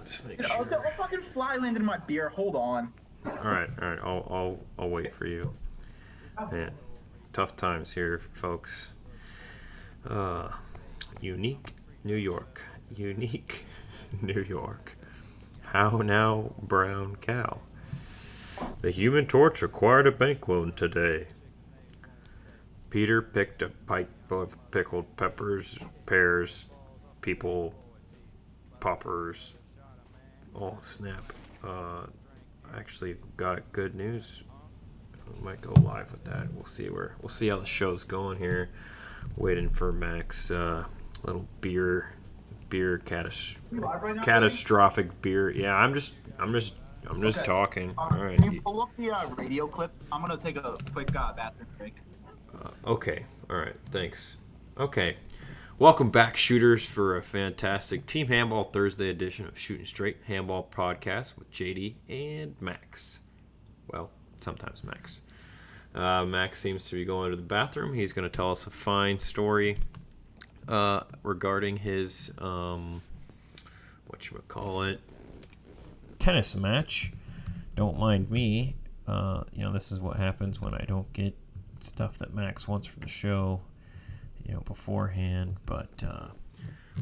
Let's make Dude, sure. a fucking fly landed in my beer. Hold on. All right. I'll wait for you. Man, tough times here, folks. Unique New York. Unique New York. How now, brown cow? The Human Torch acquired a bank loan today. Peter picked a pipe of pickled peppers, pears, people, poppers. Oh, snap. Actually got good news. We might go live with that. We'll see how the show's going here. Waiting for Max little beer catastrophic beer. Yeah, I'm just Okay. talking. All right. Can you pull up the radio clip? I'm gonna take a quick bathroom break. Okay. All right. Thanks. Okay. Welcome back, shooters, for a fantastic Team Handball Thursday edition of Shootin Straight Handball Podcast with JD and Max. Well, sometimes Max. Max seems to be going to the bathroom. He's going to tell us a fine story regarding his tennis match. Don't mind me. This is what happens when I don't get stuff that Max wants from the show, beforehand. But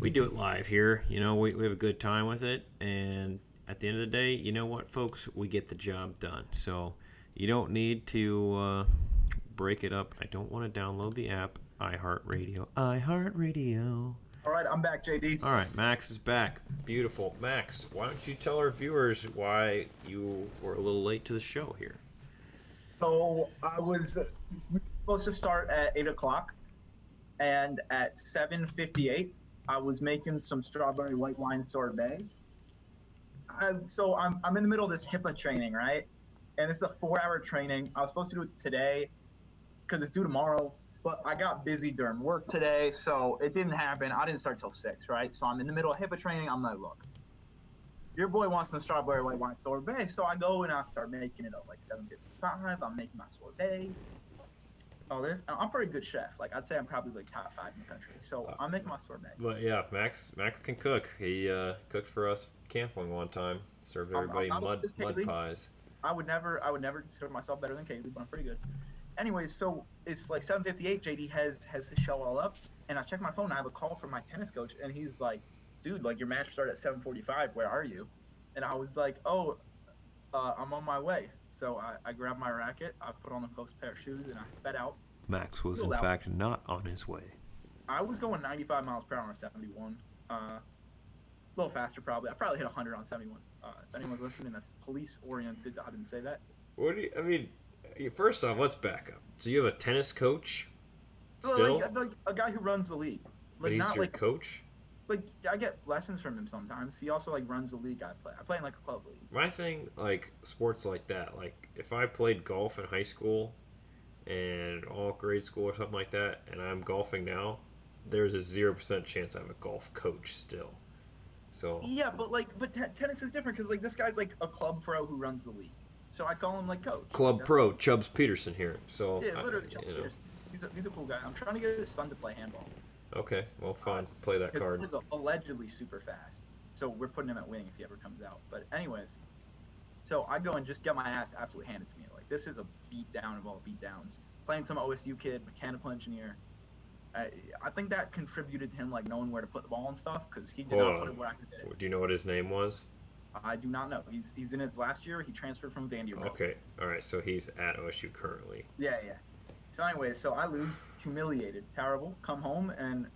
we do it live here. We have a good time with it. And at the end of the day, you know what, folks? We get the job done. So you don't need to break it up. I don't want to download the app. iHeartRadio. All right, I'm back, JD. All right, Max is back. Beautiful. Max, why don't you tell our viewers why you were a little late to the show here? So I was supposed to start at 8 o'clock, and at 7:58, I was making some strawberry white wine sorbet. So I'm in the middle of this HIPAA training, right? And it's a 4-hour training. I was supposed to do it today because it's due tomorrow, but I got busy during work today, so it didn't happen. I didn't start till 6, right? So I'm in the middle of HIPAA training. I'm like, look, your boy wants some strawberry white wine sorbet. So I go and I start making it at like 7:55. I'm making my sorbet. All this. And I'm a pretty good chef. Like, I'd say I'm probably like top 5 in the country. So I'm making my sorbet. But yeah, Max can cook. He cooked for us camping one time. Served everybody mud pies. I would never consider myself better than Kaylee, but I'm pretty good. Anyways, so it's like 7:58. JD has his show all up, and I check my phone. And I have a call from my tennis coach, and he's like, "Dude, like your match started at 7:45. Where are you?" And I was like, "Oh, I'm on my way." So I grabbed my racket, I put on a close pair of shoes, and I sped out. Max was in fact not on his way. I was going 95 miles per hour on 71. A little faster probably. I probably hit 100 on 71. If anyone's listening that's police oriented, I didn't say that. First off, let's back up. So you have a tennis coach still? Like a guy who runs the league. But he's not your coach? Like, I get lessons from him sometimes. He also, like, runs the league I play. I play in, like, a club league. My thing, like, sports like that, like, if I played golf in high school and all grade school or something like that, and I'm golfing now, there's a 0% chance I have a golf coach still. So yeah, but tennis is different because, like, this guy's, like, a club pro who runs the league. So I call him, like, coach. Club pro, Chubbs Peterson here. So yeah, literally Chubbs Peterson. He's a cool guy. I'm trying to get his son to play handball. Okay, well, fine. Play that card. He's allegedly super fast. So we're putting him at wing if he ever comes out. But anyways, so I go and just get my ass absolutely handed to me. Like, this is a beat down of all beat downs. Playing some OSU kid, mechanical engineer. I think that contributed to him, like, knowing where to put the ball and stuff because he did not put it where I could hit it. Do you know what his name was? I do not know. He's in his last year. He transferred from Vanderbilt. Okay. All right. So he's at OSU currently. Yeah. So anyway, so I lose, humiliated, terrible. Come home and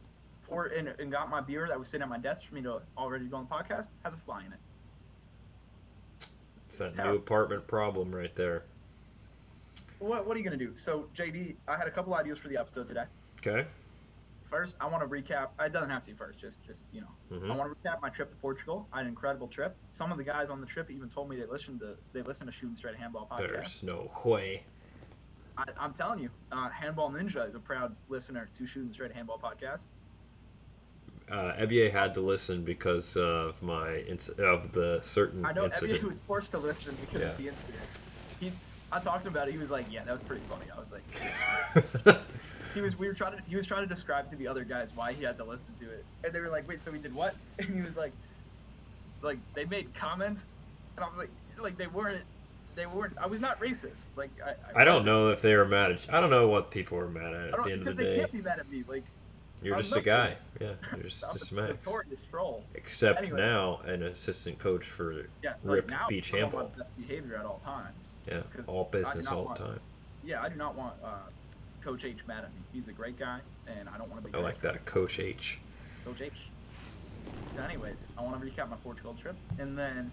and got my beer that was sitting at my desk for me to already go on the podcast. Has a fly in it. It's that new apartment problem right there. What are you gonna do? So JD, I had a couple ideas for the episode today. Okay. First, I want to recap. It doesn't have to be first. Just Mm-hmm. I want to recap my trip to Portugal. I had an incredible trip. Some of the guys on the trip even told me they listened to Shootin Straight Handball Podcast. There's no way. I'm telling you, Handball Ninja is a proud listener to Shootin Straight Handball Podcast. Ebier had to listen because of the certain I know incident. Ebier was forced to listen because of the incident. I talked about it. He was like, "Yeah, that was pretty funny." I was like, he was trying to describe to the other guys why he had to listen to it, and they were like, "Wait, so we did what?" And he was like, like they made comments, and I'm like they weren't. I was not racist. Like I don't wasn't. know if they were mad at you. I don't know what people were mad I at don't the end of because the they day. can't be mad at me. Like You're I'm just a not guy. Yeah, you're I'm just a Max. notorious troll. Except Anyway. now an assistant coach for Yeah, like RIP now Beach I'm on my Handball. best behavior at all times. Yeah, 'Cause all I do business not all want- the time. Yeah, I do not want Coach H mad at me. He's a great guy, and I don't want to be. I like that, Coach H. Coach H. So, anyways, I want to recap my Portugal trip, and then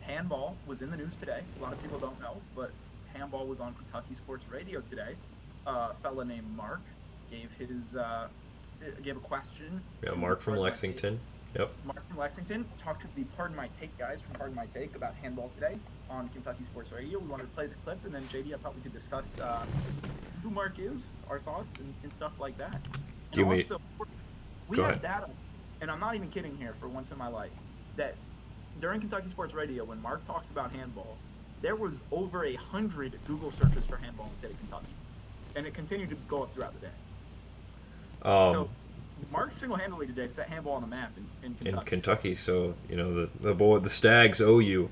handball was in the news today. A lot of people don't know, but handball was on Kentucky Sports Radio today. A fella named Mark gave a question. Yeah, to Mark from Pardon My Lexington. Yep. Take. Mark from Lexington talked to the Pardon My Take guys from Pardon My Take about handball today on Kentucky Sports Radio. We wanted to play the clip, and then JD, I thought we could discuss who Mark is, our thoughts, and stuff like that. And Do you mean- also, we Go have ahead. data, and I'm not even kidding here for once in my life, that during Kentucky Sports Radio, when Mark talked about handball, there was over 100 Google searches for handball in the state of Kentucky, and it continued to go up throughout the day. So Mark single-handedly today set handball on the map in Kentucky. in Kentucky, so you know the Stags owe you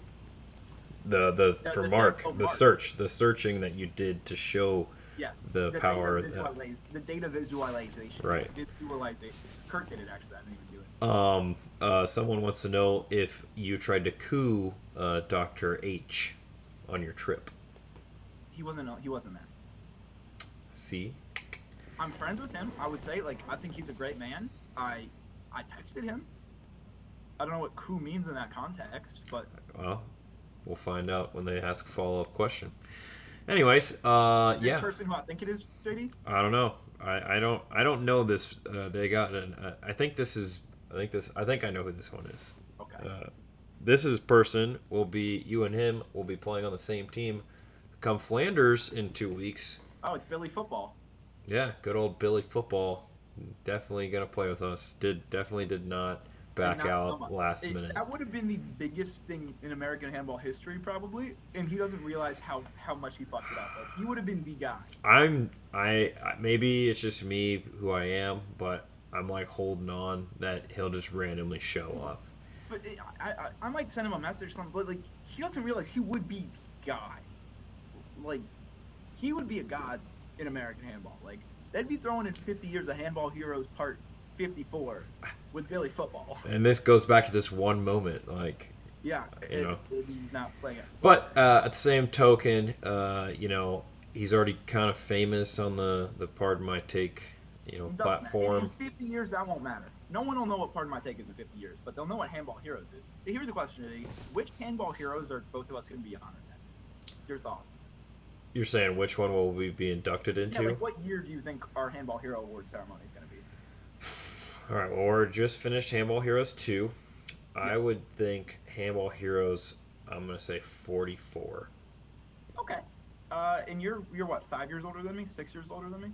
for the Mark Stags owe the Mark. the searching that you did to show Yes, the power data the data visualization. Right. Visualization. Kurt did it actually. I didn't even do it. Someone wants to know if you tried to coup Dr. H on your trip. He wasn't there. See? I'm friends with him. I would say, like, I think he's a great man. I texted him. I don't know what coup means in that context, but Well, we'll find out when they ask a follow-up question. Anyways, is yeah. this person who I think it is, JD? I don't know. I don't know this. They got an. I think I know who this one is. Okay. This person will be you and him will be playing on the same team come Flanders in 2 weeks. Oh, it's Billy Football. Yeah, good old Billy Football. Definitely gonna play with us. Definitely did not back out last minute. That would have been the biggest thing in American handball history, probably, and he doesn't realize how much he fucked it up. Like, he would have been the guy. I maybe it's just me who I am, but I'm like holding on that he'll just randomly show up. But I might send him a message or something, but like he doesn't realize he would be the guy. Like, he would be a god in American handball. Like, they'd be throwing in 50 years of Handball Heroes Part 54 with Billy Football. And this goes back to this one moment, like. Yeah, You know. he's not playing it. But at the same token, you know, he's already kind of famous on the Pardon My Take, you know, platform. In 50 years, that won't matter. No one will know what Pardon My Take is in 50 years, but they'll know what Handball Heroes is. Here's the question, Eddie. Which Handball Heroes are both of us going to be honored at? Your thoughts? You're saying which one will we be inducted into? Yeah, like what year do you think our Handball Hero Award ceremony is going to be? All right, well, we're just finished Handball Heroes 2. Yeah. I would think Handball Heroes, I'm going to say 44. Okay. And you're what, 5 years older than me? 6 years older than me?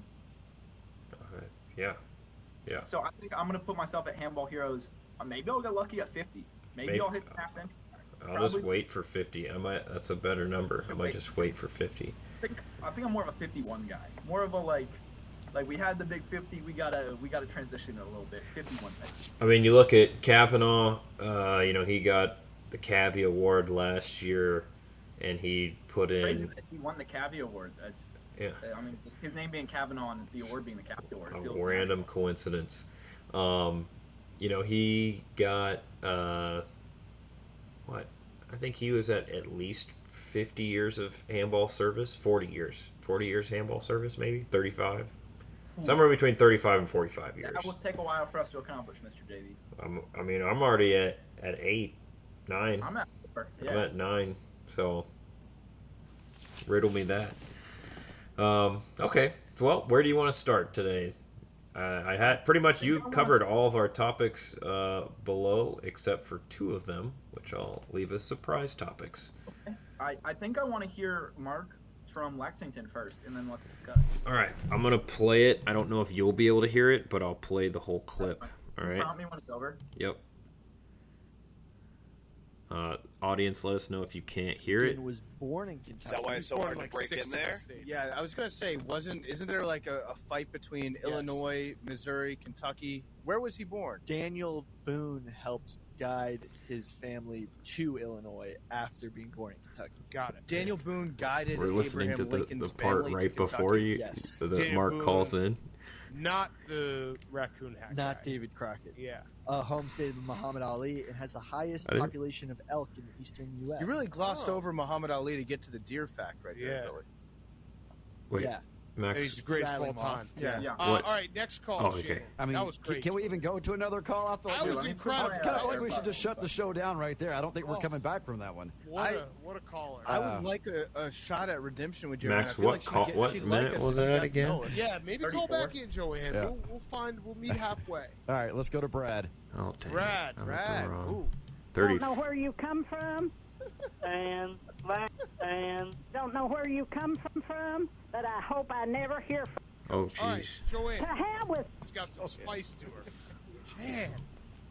Okay. Yeah. Yeah. So I think I'm going to put myself at Handball Heroes. Maybe I'll get lucky at 50. Maybe I'll hit half century. I'll just wait for 50. That's a better number. I might just wait for 50. I think I'm more of a 51 guy. More of a like we had the big 50. We gotta transition it a little bit. 51 things. I mean, you look at Kavanaugh. You know, he got the Cavi Award last year, and he put in. Crazy that he won the Cavi Award. That's. Yeah. I mean, just his name being Kavanaugh and the award being the Cavi Award. A random natural coincidence. You know, he got what? I think he was at least 50 years of handball service. 40 years. 40 years handball service, maybe 35. Somewhere between 35 and 45 years. That will take a while for us to accomplish, Mr. JD. I mean, I'm already at 8, 9. I'm at 4. Yeah. I'm at 9. So riddle me that. Okay. Well, where do you want to start today? I had pretty much you covered all of our topics below, except for 2 of them, which I'll leave as surprise topics. Okay. I think I want to hear Mark from Lexington first, and then let's discuss. All right, I'm gonna play it. I don't know if you'll be able to hear it, but I'll play the whole clip. All right. Prompt me when it's over. Yep. Audience, let us know if you can't hear it. Was born in Kentucky. Is that why it's so hard to break in there? Yeah, I was gonna say, isn't there like a fight between Illinois, Missouri, Kentucky? Where was he born? Daniel Boone helped guide his family to Illinois after being born in Kentucky. Got it. Daniel Boone guided We're listening Abraham to the Lincoln's part family right to before Kentucky. you Yes. that Daniel Mark Boone. calls in. Not the raccoon hack Not guy. David Crockett. Yeah. Home state of Muhammad Ali, and has the highest I didn't- population of elk in the eastern U.S. You really glossed Oh. over Muhammad Ali to get to the deer fact right there, Yeah. Billy. Wait, Yeah. Max. He's the greatest of all Rattle him off. time. Yeah. Yeah. What? All right, next call. Oh, okay. Shannon. I mean, that was great. can we even go to another call? I That was let me incredible. put kind my of like we should AirPods just shut the show down right there. I don't think we're Oh. coming back from that one. What a caller. I would like a shot at redemption with Joanne. Max, I feel what like she'd call- get- what she'd minute like us was if she that got to again? know us. Yeah, maybe call 34. back in, Joanne. Yeah. We'll meet halfway. All right, let's go to Brad. Oh, dang. Brad, I'm at the wrong. Ooh. 30. Don't know where you come from, and don't know where you come from, but I hope I never hear from. Oh, All right, jeez. Joanne. To hell with. It's got some spice to her. Man,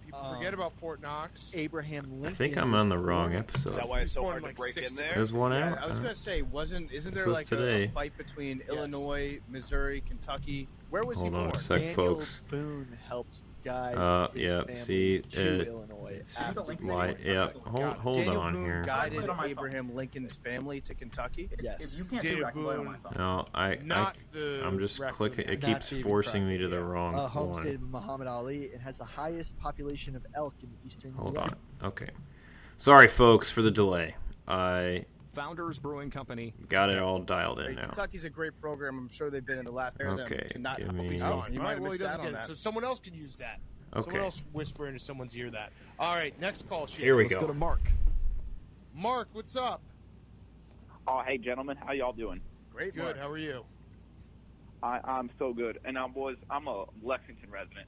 people forget about Fort Knox. Abraham Lincoln. I think I'm on the wrong Is episode. that why it's so Born hard to like break 60. in there? There's one Yeah, out. I was Uh, gonna say, isn't This there was like today. a fight between Illinois, Missouri, Kentucky? Where was Hold he on born? a sec, Daniel folks. Boone helped guide his yeah, family see, to Illinois it's after the link being Why? right born in Yeah. Kentucky. Hold Daniel on Boone here. guided I'll put it on my phone. Abraham Lincoln's family to Kentucky. Yes. If you can't do Daniel it, I can play it on my Boone. phone. No, Not the I'm just raccoon clicking. hack. It Not keeps David forcing me to Crockett, the wrong home state one. of Muhammad Ali, and has the highest population of elk in the eastern Hold U.S. on. Okay. Sorry, folks, for the delay. I Founders Brewing Company. got it all dialed Hey, in now. Kentucky's a great program. I'm sure they've been in the last pair of them Okay, to not give hope me- he's Oh, gone. You all might right, have well, he missed out doesn't on get it. that. So someone else can use that. Okay. Someone else whisper into someone's ear that. All right, next call, Shannon. Here we Let's go. go to Mark. Mark, what's up? Oh, hey, gentlemen. How y'all doing? Great, Good. Mark. How are you? I'm so good. And I'm a Lexington resident,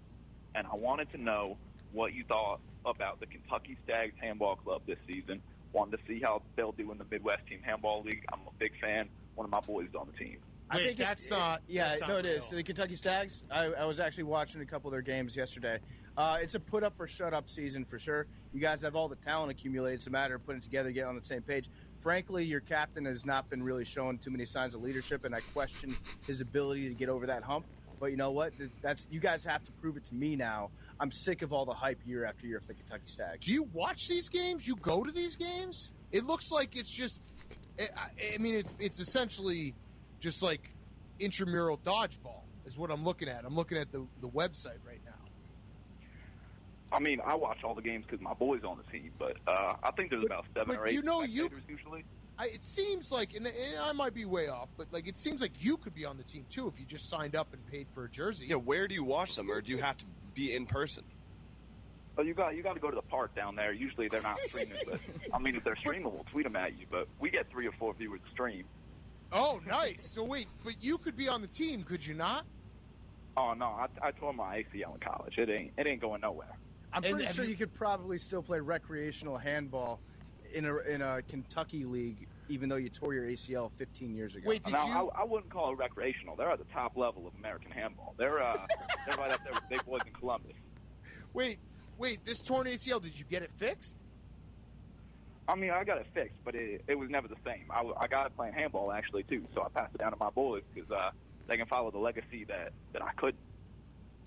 and I wanted to know what you thought about the Kentucky Stags Handball Club this season. Wanted to see how they'll do in the Midwest Team Handball League. I'm a big fan. One of my boys is on the team. I Wait, think that's not. Yeah, that's not no, it is. real. The Kentucky Stags. I was actually watching a couple of their games yesterday. It's a put up or shut up season for sure. You guys have all the talent accumulated. It's a matter of putting it together, getting on the same page. Frankly, your captain has not been really showing too many signs of leadership, and I question his ability to get over that hump. But you know what? That's you guys have to prove it to me now. I'm sick of all the hype year after year for the Kentucky Stags. Do you watch these games? You go to these games? It looks like it's just. I mean, it's essentially just like intramural dodgeball is what I'm looking at. I'm looking at the website right now. I mean, I watch all the games because my boy's on the team, but I think there's about 7 but or 8 you know, you- spectators usually. It seems like, and I might be way off, but like it seems like you could be on the team too if you just signed up and paid for a jersey. Yeah, where do you watch them, or do you have to be in person? Oh, you got to go to the park down there. Usually they're not streaming, but I mean, if they're streaming, we'll tweet them at you. But we get 3 or 4 viewers a stream. Oh, nice. So wait, but you could be on the team, could you not? Oh no, I tore my ACL in college. It ain't going nowhere. I'm And pretty have sure you- you could probably still play recreational handball in a Kentucky league, even though you tore your ACL 15 years ago. Wait, did Now, you? I wouldn't call it recreational. They're at the top level of American handball. They're right up there with big boys in Columbus. Wait. This torn ACL, did you get it fixed? I mean, I got it fixed, but it was never the same. I got it playing handball actually too, so I passed it down to my boys because they can follow the legacy that I couldn't.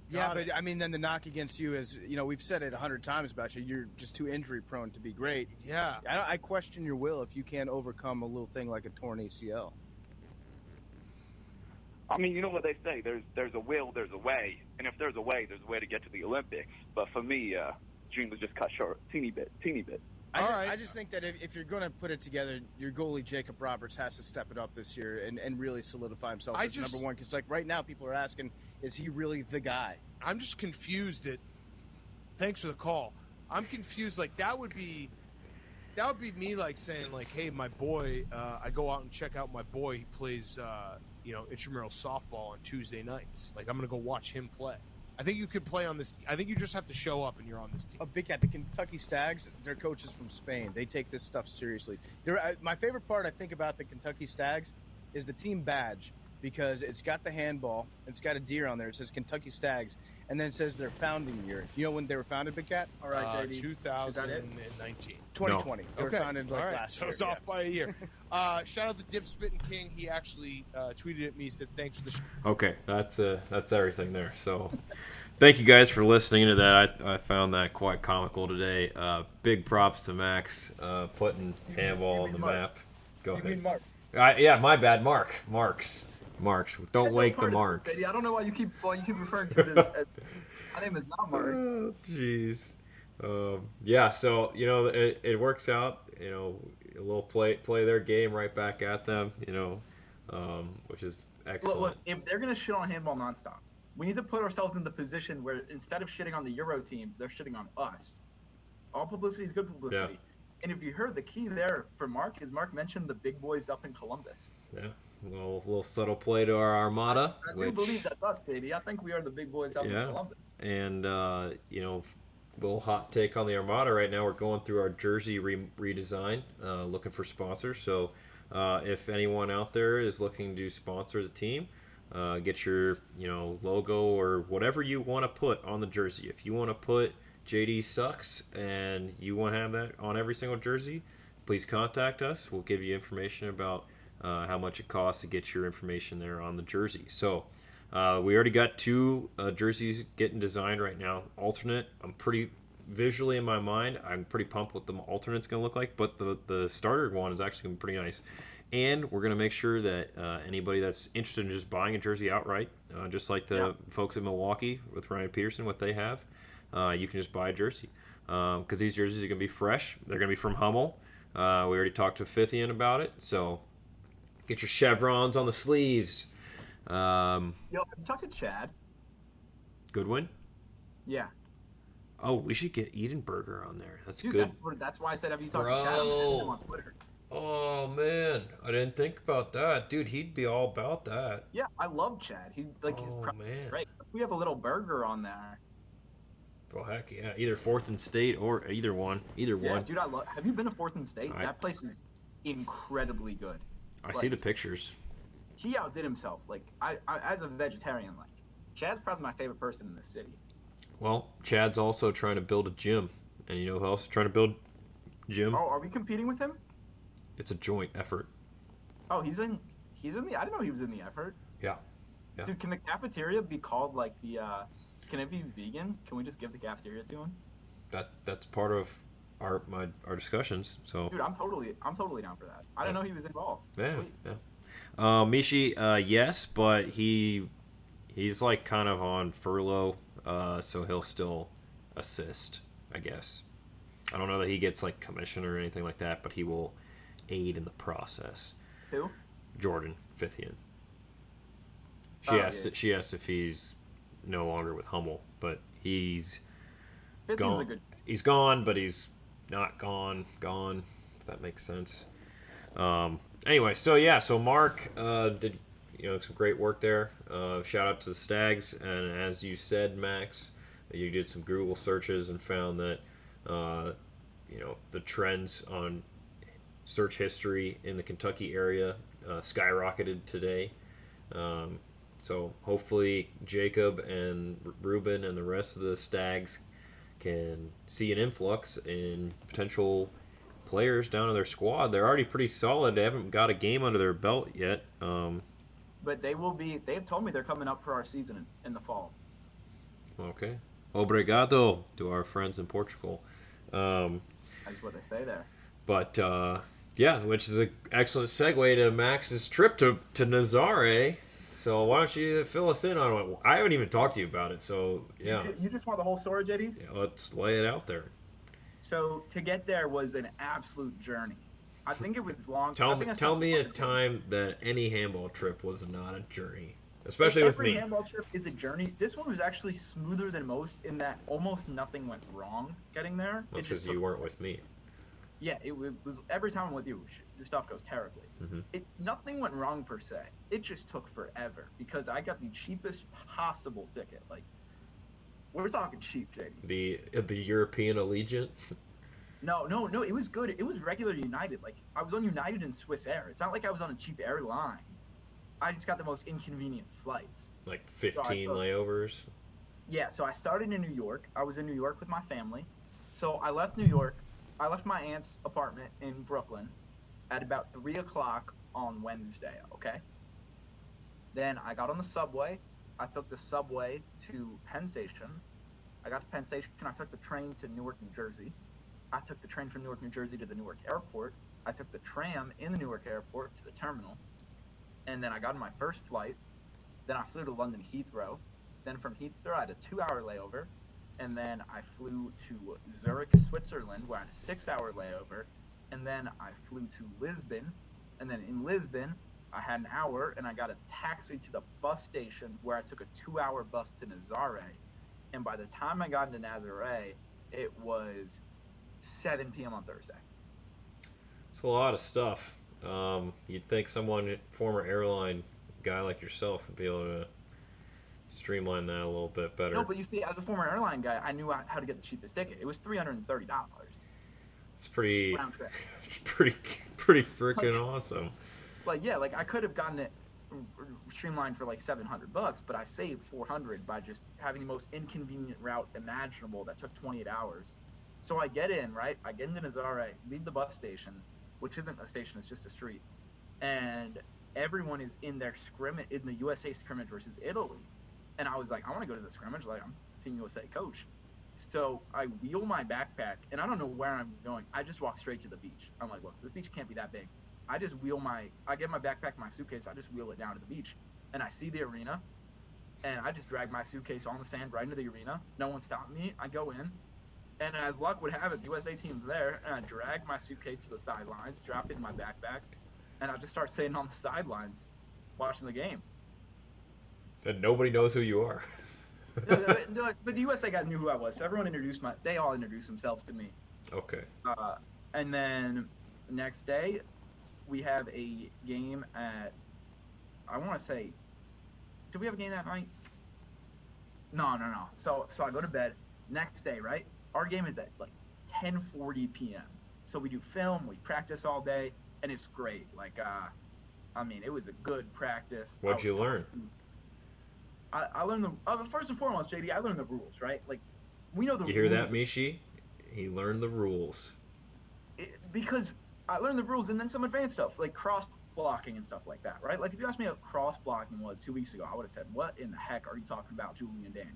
Yeah, Got but it. I mean, then the knock against you is, we've said it 100 times about you. You're just too injury prone to be great. Yeah. I question your will if you can't overcome a little thing like a torn ACL. I mean, you know what they say? There's a will, there's a way, and if there's a way to get to the Olympics. But for me, dream was just cut short, teeny bit. I just think that if you're going to put it together, your goalie Jacob Roberts has to step it up this year and really solidify himself as number one. Because right now, people are asking, is he really the guy? I'm just confused that. Thanks for the call. I'm confused. Like that would be me like saying like, hey, my boy. I go out and check out my boy. He plays intramural softball on Tuesday nights. Like I'm gonna go watch him play. I think you could play on this. I think you just have to show up and you're on this team. A big cat. The Kentucky Stags, their coaches from Spain. They take this stuff seriously. My favorite part I think about the Kentucky Stags is the team badge, because it's got the handball, it's got a deer on there. It says Kentucky Stags, and then it says their founding year. You know when they were founded, Big Cat? All right, JD. 2019. 2020. They were Okay. founded All right. last So year. it's off by a year. Shout out to Dip Spittin' King. He actually tweeted at me, said thanks for the show. Okay, that's everything there. So, Thank you guys for listening to that. I found that quite comical today. Big props to Max putting handball on the map. Go ahead. You mean Mark? Yeah, my bad. Marks. Don't wake the marks. I don't know why you keep referring to it as my name is not Mark. Oh, jeez. Yeah, so it works out. A little play their game right back at them. Which is excellent. Look, if they're gonna shit on handball nonstop, we need to put ourselves in the position where instead of shitting on the Euro teams, they're shitting on us. All publicity is good publicity. Yeah. And if you heard, the key there for Mark is Mark mentioned the big boys up in Columbus. Yeah, a little subtle play to our Armada. I do believe that's us, baby. I think we are the big boys up in Columbus. And little hot take on the Armada right now. We're going through our jersey redesign, looking for sponsors. So if anyone out there is looking to sponsor the team, get your logo or whatever you want to put on the jersey. If you want to put JD sucks and you want to have that on every single jersey, please contact us. We'll give you information about how much it costs to get your information there on the jersey. So we already got 2 jerseys getting designed right now. Alternate, I'm pretty visually in my mind, I'm pretty pumped what the alternate's going to look like, but the starter one is actually going to be pretty nice. And we're going to make sure that anybody that's interested in just buying a jersey outright, just like the folks in Milwaukee with Ryan Peterson, what they have, you can just buy a jersey. Because these jerseys are going to be fresh. They're going to be from Hummel. We already talked to Fithian about it. So get your chevrons on the sleeves. Yo, have you talked to Chad? Goodwin? Yeah. Oh, we should get Edenberger on there. That's Dude, good. That's why I said, have you talked to Chad? I'm him on Twitter. Oh, man. I didn't think about that. Dude, he'd be all about that. Yeah, I love Chad. He's man. great. We have a little burger on there. Well, heck yeah. Either 4th and State or either one. Either one. Dude, have you been to 4th and State? That place is incredibly good. I see the pictures. He outdid himself. Like, I as a vegetarian, like, Chad's probably my favorite person in this city. Well, Chad's also trying to build a gym. And you know who else is trying to build a gym? Oh, are we competing with him? It's a joint effort. Oh, he's in the, I didn't know he was in the effort. Yeah. Dude, can the cafeteria be called, like, can it be vegan? Can we just give the cafeteria to him? That's part of our discussions. So. Dude, I'm totally down for that. I didn't know he was involved. Yeah. Sweet. Yeah. Mishi, yes, but he's like kind of on furlough, so he'll still assist, I guess. I don't know that he gets like commission or anything like that, but he will aid in the process. Who? Jordan Fithian. She asked if he's no longer with Hummel, but he's gone. He's gone, but he's not gone. If that makes sense. Anyway, so Mark did some great work there. Shout out to the Stags, and as you said, Max, you did some Google searches and found that the trends on search history in the Kentucky area skyrocketed today. So hopefully Jacob and Ruben and the rest of the Stags can see an influx in potential players down in their squad. They're already pretty solid. They haven't got a game under their belt yet. But they will be. They've told me they're coming up for our season in the fall. Okay. Obrigado to our friends in Portugal. That's what they say there. But which is an excellent segue to Max's trip to Nazare. So why don't you fill us in on it? I haven't even talked to you about it. So yeah. You just want the whole story, JD? Yeah, let's lay it out there. So to get there was an absolute journey. I think it was long. Tell me a time that any handball trip was not a journey, especially with me. Every handball trip is a journey. This one was actually smoother than most in that almost nothing went wrong getting there. That's because you weren't with me. Yeah, it was every time I'm with you, the stuff goes terribly. Mm-hmm. Nothing went wrong per se. It just took forever because I got the cheapest possible ticket. Like, we're talking cheap, JD. The European Allegiant. No, it was good. It was regular United. Like, I was on United and Swiss Air. It's not like I was on a cheap airline. I just got the most inconvenient flights. Like 15 layovers? Yeah, so I started in New York. I was in New York with my family. So I left New York. I left my aunt's apartment in Brooklyn at about 3 o'clock on Wednesday, okay? Then I got on the subway, I took the subway to Penn Station. I got to Penn Station. I took the train to Newark, New Jersey. I took the train from Newark, New Jersey to the Newark airport. I took the tram in the Newark airport to the terminal. And then I got on my first flight. Then I flew to London Heathrow. Then from Heathrow, I had a 2-hour layover. And then I flew to Zurich, Switzerland, where I had a 6-hour layover. And then I flew to Lisbon. And then in Lisbon, I had an hour, and I got a taxi to the bus station where I took a 2-hour bus to Nazaré. And by the time I got into Nazaré, it was 7 p.m. on Thursday. It's a lot of stuff. You'd think someone, former airline guy like yourself, would be able to streamline that a little bit better. No, but you see, as a former airline guy, I knew how to get the cheapest ticket. It was $330. It's pretty. Round trip. It's pretty freaking awesome. Like, yeah, like I could have gotten it streamlined for like $700, but I saved $400 by just having the most inconvenient route imaginable that took 28 hours. So I get in, right? I get into Nazaré, leave the bus station, which isn't a station, it's just a street, and everyone is in their scrimmage, in the USA scrimmage versus Italy. And I was like, I want to go to the scrimmage, like I'm Team USA coach. So I wheel my backpack, and I don't know where I'm going. I just walk straight to the beach. I'm like, look, this beach can't be that big. I get my backpack, my suitcase, I just wheel it down to the beach. And I see the arena, and I just drag my suitcase on the sand right into the arena. No one stopped me. I go in, and as luck would have it, the USA team's there, and I drag my suitcase to the sidelines, drop it in my backpack, and I just start sitting on the sidelines watching the game. And nobody knows who you are. But the USA guys knew who I was, so everyone they all introduced themselves to me. Okay. And then next day, we have a game at, I want to say, did we have a game that night? No. So I go to bed. Next day, right? Our game is at like 10:40 p.m. So we do film, we practice all day, and it's great. Like, I mean, it was a good practice. What'd you learn? I learned first and foremost, JD, I learned the rules, right? Like, we know the rules. You hear that, Mishi? He learned the rules. Because I learned the rules and then some advanced stuff, like cross blocking and stuff like that, right? Like, if you asked me what cross blocking was 2 weeks ago, I would have said, what in the heck are you talking about, Julie and Daniel?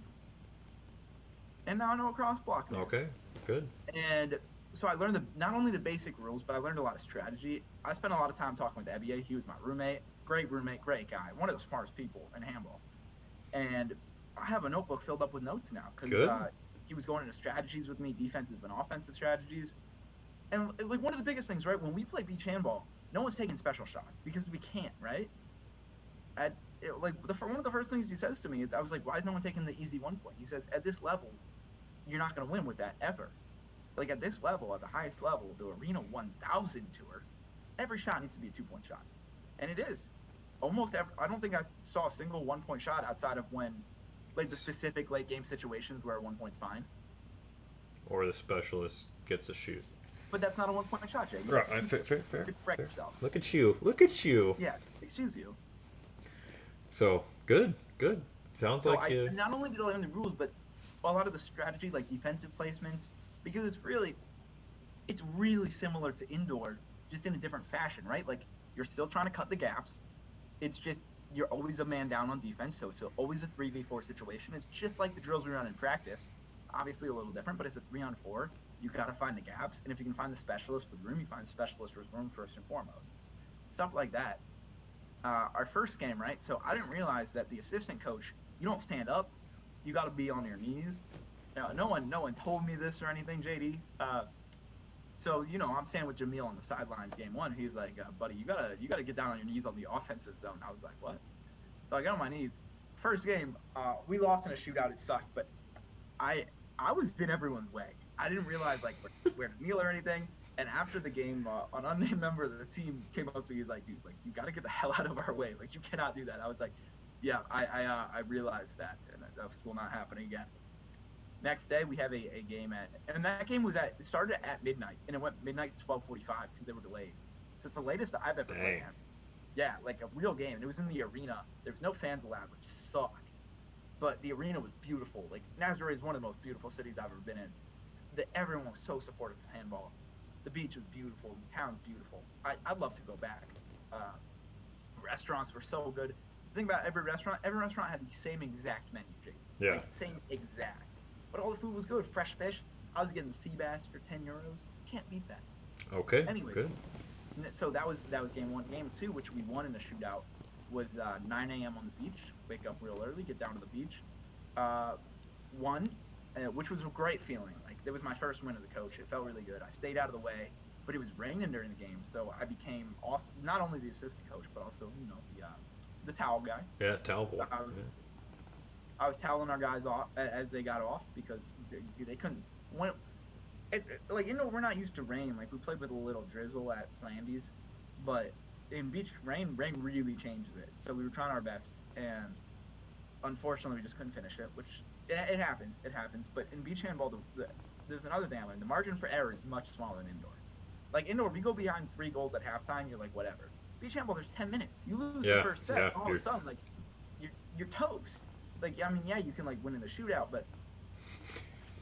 And now I know what cross blocking is. Okay, good. And so I learned not only the basic rules, but I learned a lot of strategy. I spent a lot of time talking with Ebie. He was my roommate, great guy, one of the smartest people in handball. And I have a notebook filled up with notes now because he was going into strategies with me, defensive and offensive strategies. And like one of the biggest things, right, when we play beach handball, no one's taking special shots because we can't, right? One of the first things he says to me is, I was like, why is no one taking the easy 1 point? He says, at this level, you're not going to win with that ever. Like, at this level, at the highest level, the Arena 1000 tour, every shot needs to be a 2-point shot. And it is. Almost every, I don't think I saw a single 1-point shot outside of when, like, the specific late game situations where 1 point's fine. Or the specialist gets a shoot. But that's not a 1-point shot, Jay. Right, fair. Break yourself. Look at you. Yeah, excuse you. So, good. Sounds like you... Not only did I learn the rules, but a lot of the strategy, like defensive placements, because it's really similar to indoor, just in a different fashion, right? Like, you're still trying to cut the gaps. It's just, you're always a man down on defense, so it's always a 3v4 situation. It's just like the drills we run in practice. Obviously a little different, but it's a 3-on-4. You got to find the gaps, and if you can find the specialist with room, you find the specialist with room first and foremost. Stuff like that. Our first game, right? So I didn't realize that the assistant coach, you don't stand up. You got to be on your knees. No one told me this or anything, JD. So, I'm standing with Jamil on the sidelines game one. He's like, buddy, you gotta get down on your knees on the offensive zone. I was like, what? So I got on my knees. First game, we lost in a shootout. It sucked, but I was in everyone's way. I didn't realize like where to kneel or anything. And after the game, an unnamed member of the team came up to me. He's like, dude, like you gotta get the hell out of our way. Like you cannot do that. I was like, yeah, I realized that, and that will not happen again. Next day we have a game and that game started at midnight and it went midnight to 12:45 because they were delayed. So it's the latest I've ever played. Yeah, like a real game. And it was in the arena. There was no fans allowed, which sucked. But the arena was beautiful. Like Nazaré is one of the most beautiful cities I've ever been in. Everyone was so supportive of handball. The beach was beautiful. The town's beautiful. I'd love to go back. Restaurants were so good. think about every restaurant had the same exact menu, Jake. Yeah. Like, same exact. But all the food was good. Fresh fish. I was getting sea bass for €10. Can't beat that. Okay. Anyway, Good. so that was game one. Game two, which we won in a shootout, was 9 a.m. on the beach. Wake up real early, get down to the beach. Won, which was a great feeling. Like, it was my first win as a coach. It felt really good. I stayed out of the way, but it was raining during the game, so I became also not only the assistant coach, but also the towel guy. Yeah, towel boy. I was toweling our guys off as they got off because they couldn't. We're not used to rain. Like, we played with a little drizzle at Flandy's, but in beach, rain really changes it. So we were trying our best, and unfortunately, we just couldn't finish it. Which it happens. But in beach handball, there's another thing I learned: the margin for error is much smaller than indoor. Like, indoor, we go behind 3 goals at halftime. You're like, whatever. Beach handball, there's 10 minutes. You lose the first set, all of a sudden, like, you're toast. Like, I mean, yeah, you can, like, win in the shootout, but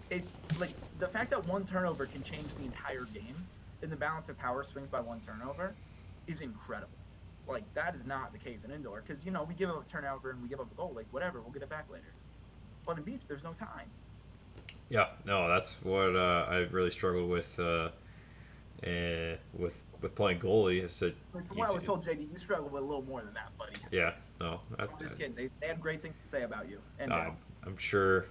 it's like the fact that one turnover can change the entire game and the balance of power swings by one turnover is incredible. Like, that is not the case in indoor because, we give up a turnover and we give up a goal. Like, whatever, we'll get it back later. But in beach, there's no time. Yeah, no, that's what I really struggled with playing goalie. Is that From what I was told, JD, you struggle with a little more than that, buddy. Yeah, no. I'm just kidding. They had great things to say about you. And I'm sure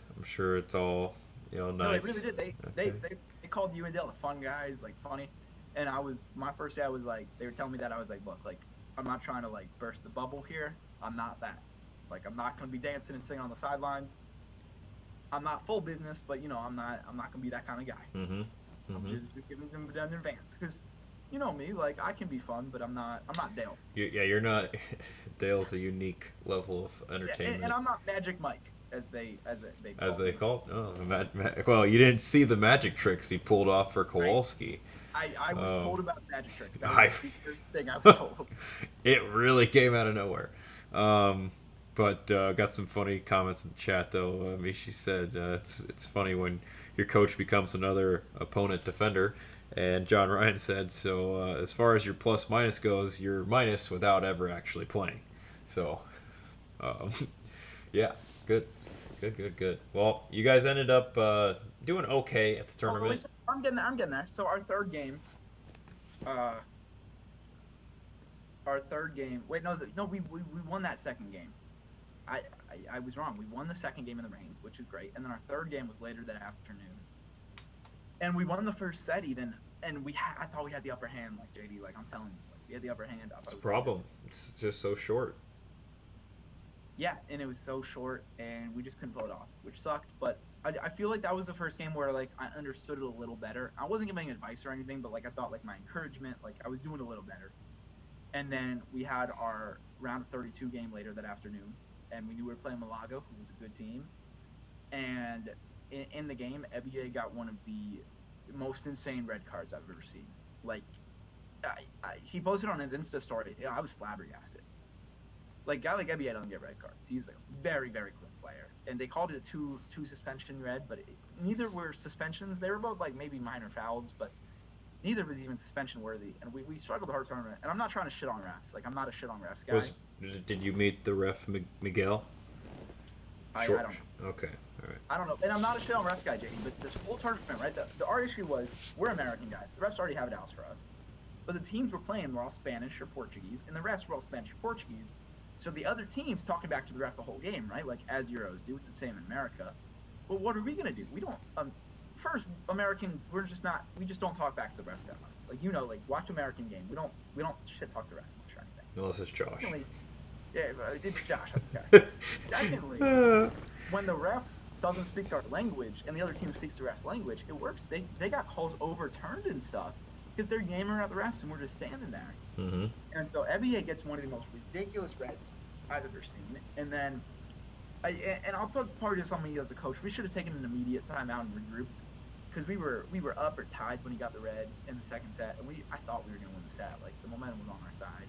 it's all nice. No, they really did. They called you and Dale the fun guys, like, funny. And my first day, I was like, they were telling me that, I was like, look, like, I'm not trying to, like, burst the bubble here. I'm not that. Like, I'm not going to be dancing and singing on the sidelines. I'm not full business, but, I'm not going to be that kind of guy. Mm-hmm. I'm just giving them in advance. Because, you know me, like, I can be fun, but I'm not Dale. You're not. Dale's a unique level of entertainment. And I'm not Magic Mike, as they call it. Oh, well, you didn't see the magic tricks he pulled off for Kowalski. I was told about the magic tricks. That was the first thing I was told. It really came out of nowhere. But got some funny comments in the chat, though. Mishi said it's funny when your coach becomes another opponent defender. And John Ryan said, so as far as your plus-minus goes, you're minus without ever actually playing. So, yeah, good. Well, you guys ended up doing okay at the tournament. I'm getting there. So our third game. Wait, no, we won that second game. I was wrong. We won the second game in the rain, which is great, and then our third game was later that afternoon. And we won the first set even, and I thought we had the upper hand, like JD, like I'm telling you, like, we had the upper hand. It's a problem. It's just so short. Yeah, and it was so short, and we just couldn't pull it off, which sucked. But I feel like that was the first game where, like, I understood it a little better. I wasn't giving advice or anything, but, like, I thought, like, my encouragement, like, I was doing a little better. And then we had our round of 32 game later that afternoon, and we knew we were playing Malaga, who was a good team. And in the game, Ebiye got one of the most insane red cards I've ever seen. Like, he posted on his Insta story. I was flabbergasted. Like, a guy like Ebiye doesn't get red cards. He's a very, very clean player. And they called it a two suspension red, but neither were suspensions. They were both, like, maybe minor fouls, but neither was even suspension worthy. And we struggled the whole tournament. And I'm not trying to shit on refs. Like, I'm not a shit on refs guy. Did you meet the ref, Miguel? I don't know. Okay, all right. I don't know. And I'm not a shit on refs guy, JD, but this whole tournament, right, our issue was we're American guys. The refs already have it out for us. But the teams we're playing were all Spanish or Portuguese, and the refs were all Spanish or Portuguese. So the other team's talking back to the ref the whole game, right? Like, as Euros do. It's the same in America. But what are we going to do? We don't first, Americans, we just don't talk back to the refs that much. Like, like, watch American game. We don't shit talk the refs much or anything. Unless it's Josh. Secondly, yeah, it's Josh. Okay. Secondly, when the ref doesn't speak our language and the other team speaks the ref's language, it works. They got calls overturned and stuff because they're yammering at the refs and we're just standing there. Mm-hmm. And so Ebiye gets one of the most ridiculous reds I've ever seen. And then, I'll talk part of this on me as a coach. We should have taken an immediate timeout and regrouped because we were up or tied when he got the red in the second set, and I thought we were going to win the set. Like, the momentum was on our side.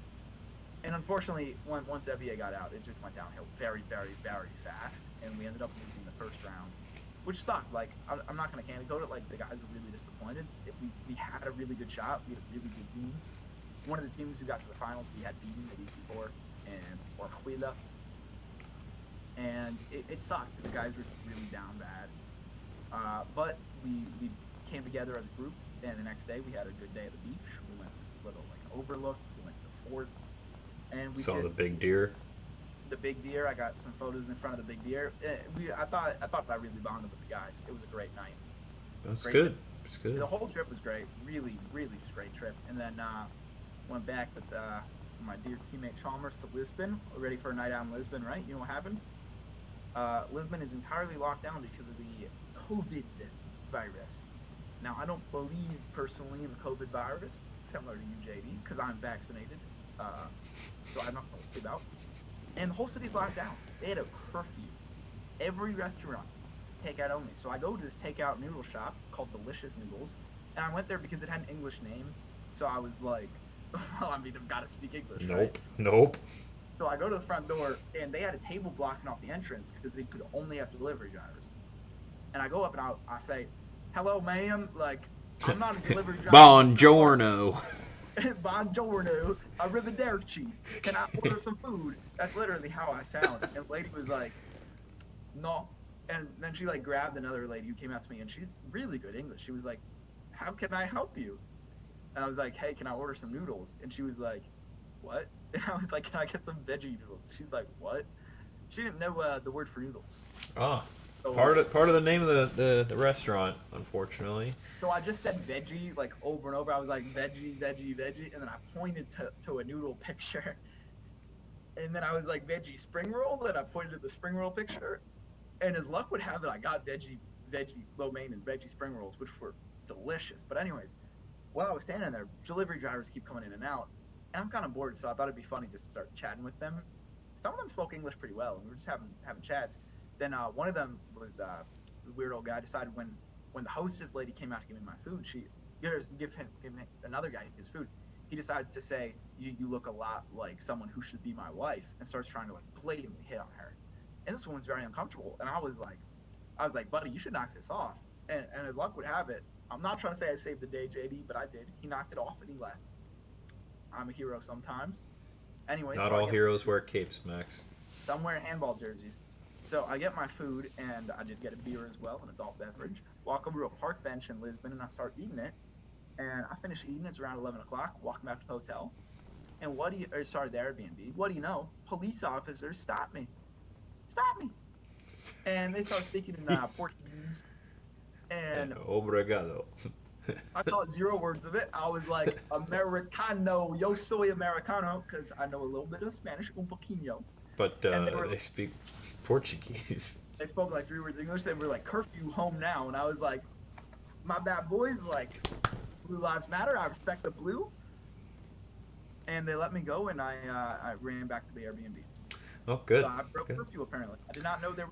And unfortunately, once Ebiye got out, it just went downhill very, very, very fast, and we ended up losing the first round, which sucked. Like, I'm not going to candy-coat it. Like, the guys were really disappointed. We had a really good shot. We had a really good team. One of the teams who got to the finals, we had beaten at EC4 and Orjuela. and it sucked. The guys were really down bad. But we came together as a group, and the next day we had a good day at the beach. We went to a little overlook. We went to the fort, and we saw the big deer. The big deer. I got some photos in front of the big deer. I thought I really bonded with the guys. It was a great night. That's great good. Trip. It's good. The whole trip was great. Really, really just great trip. And then went back with my dear teammate Chalmers to Lisbon. Ready for a night out in Lisbon, right? You know what happened? Lisbon is entirely locked down because of the COVID virus. Now, I don't believe personally in the COVID virus, similar to you, JD, because I'm vaccinated. So I have nothing to worry about. And the whole city's locked down. They had a curfew. Every restaurant, takeout only. So I go to this takeout noodle shop called Delicious Noodles, and I went there because it had an English name. So I was like, well, I mean, I've got to speak English, right? Nope. So I go to the front door, and they had a table blocking off the entrance because they could only have delivery drivers. And I go up and I say, "Hello, ma'am. Like, I'm not a delivery driver." Buongiorno. Buongiorno. Arrivederci. Can I order some food? That's literally how I sound. And the lady was like, "No." And then she like grabbed another lady who came out to me, and she's really good English. She was like, "How can I help you?" And I was like, "Hey, can I order some noodles?" And she was like, "What?" And I was like, "Can I get some veggie noodles?" She's like, "What?" She didn't know the word for noodles. Oh, So, part of the name of the restaurant, unfortunately. So I just said veggie like over and over. I was like veggie, veggie, veggie, and then I pointed to a noodle picture. And then I was like veggie spring roll, and I pointed to the spring roll picture. And as luck would have it, I got veggie lo mein and veggie spring rolls, which were delicious. But anyways, while I was standing there, delivery drivers keep coming in and out, and I'm kind of bored, so I thought it'd be funny just to start chatting with them. Some of them spoke English pretty well, and we were just having chats. Then one of them was a weird old guy. Decided when the hostess lady came out to give me my food, she give him another guy his food. He decides to say, you look a lot like someone who should be my wife, and starts trying to like blatantly hit on her. And this woman's very uncomfortable. And I was like, buddy, you should knock this off. And as luck would have it, I'm not trying to say I saved the day, JD, but I did. He knocked it off and he left. I'm a hero sometimes. Anyway, not all heroes wear capes, Max. Some wear handball jerseys. So I get my food, and I did get a beer as well, an adult beverage. Walk over to a park bench in Lisbon, and I start eating it. And I finish eating. It's around 11 o'clock. Walking back to the hotel. And the Airbnb. What do you know? Police officers stop me. And they start speaking in Portuguese. And obrigado. I thought 0 words of it. I was like, Americano, yo soy Americano, because I know a little bit of Spanish, un poquito. But they speak Portuguese. They spoke like 3 words of English. They were like, curfew, home now. And I was like, my bad boys, like, Blue Lives Matter. I respect the blue. And they let me go, and I ran back to the Airbnb. Oh, good. So I broke curfew, apparently. I did not know there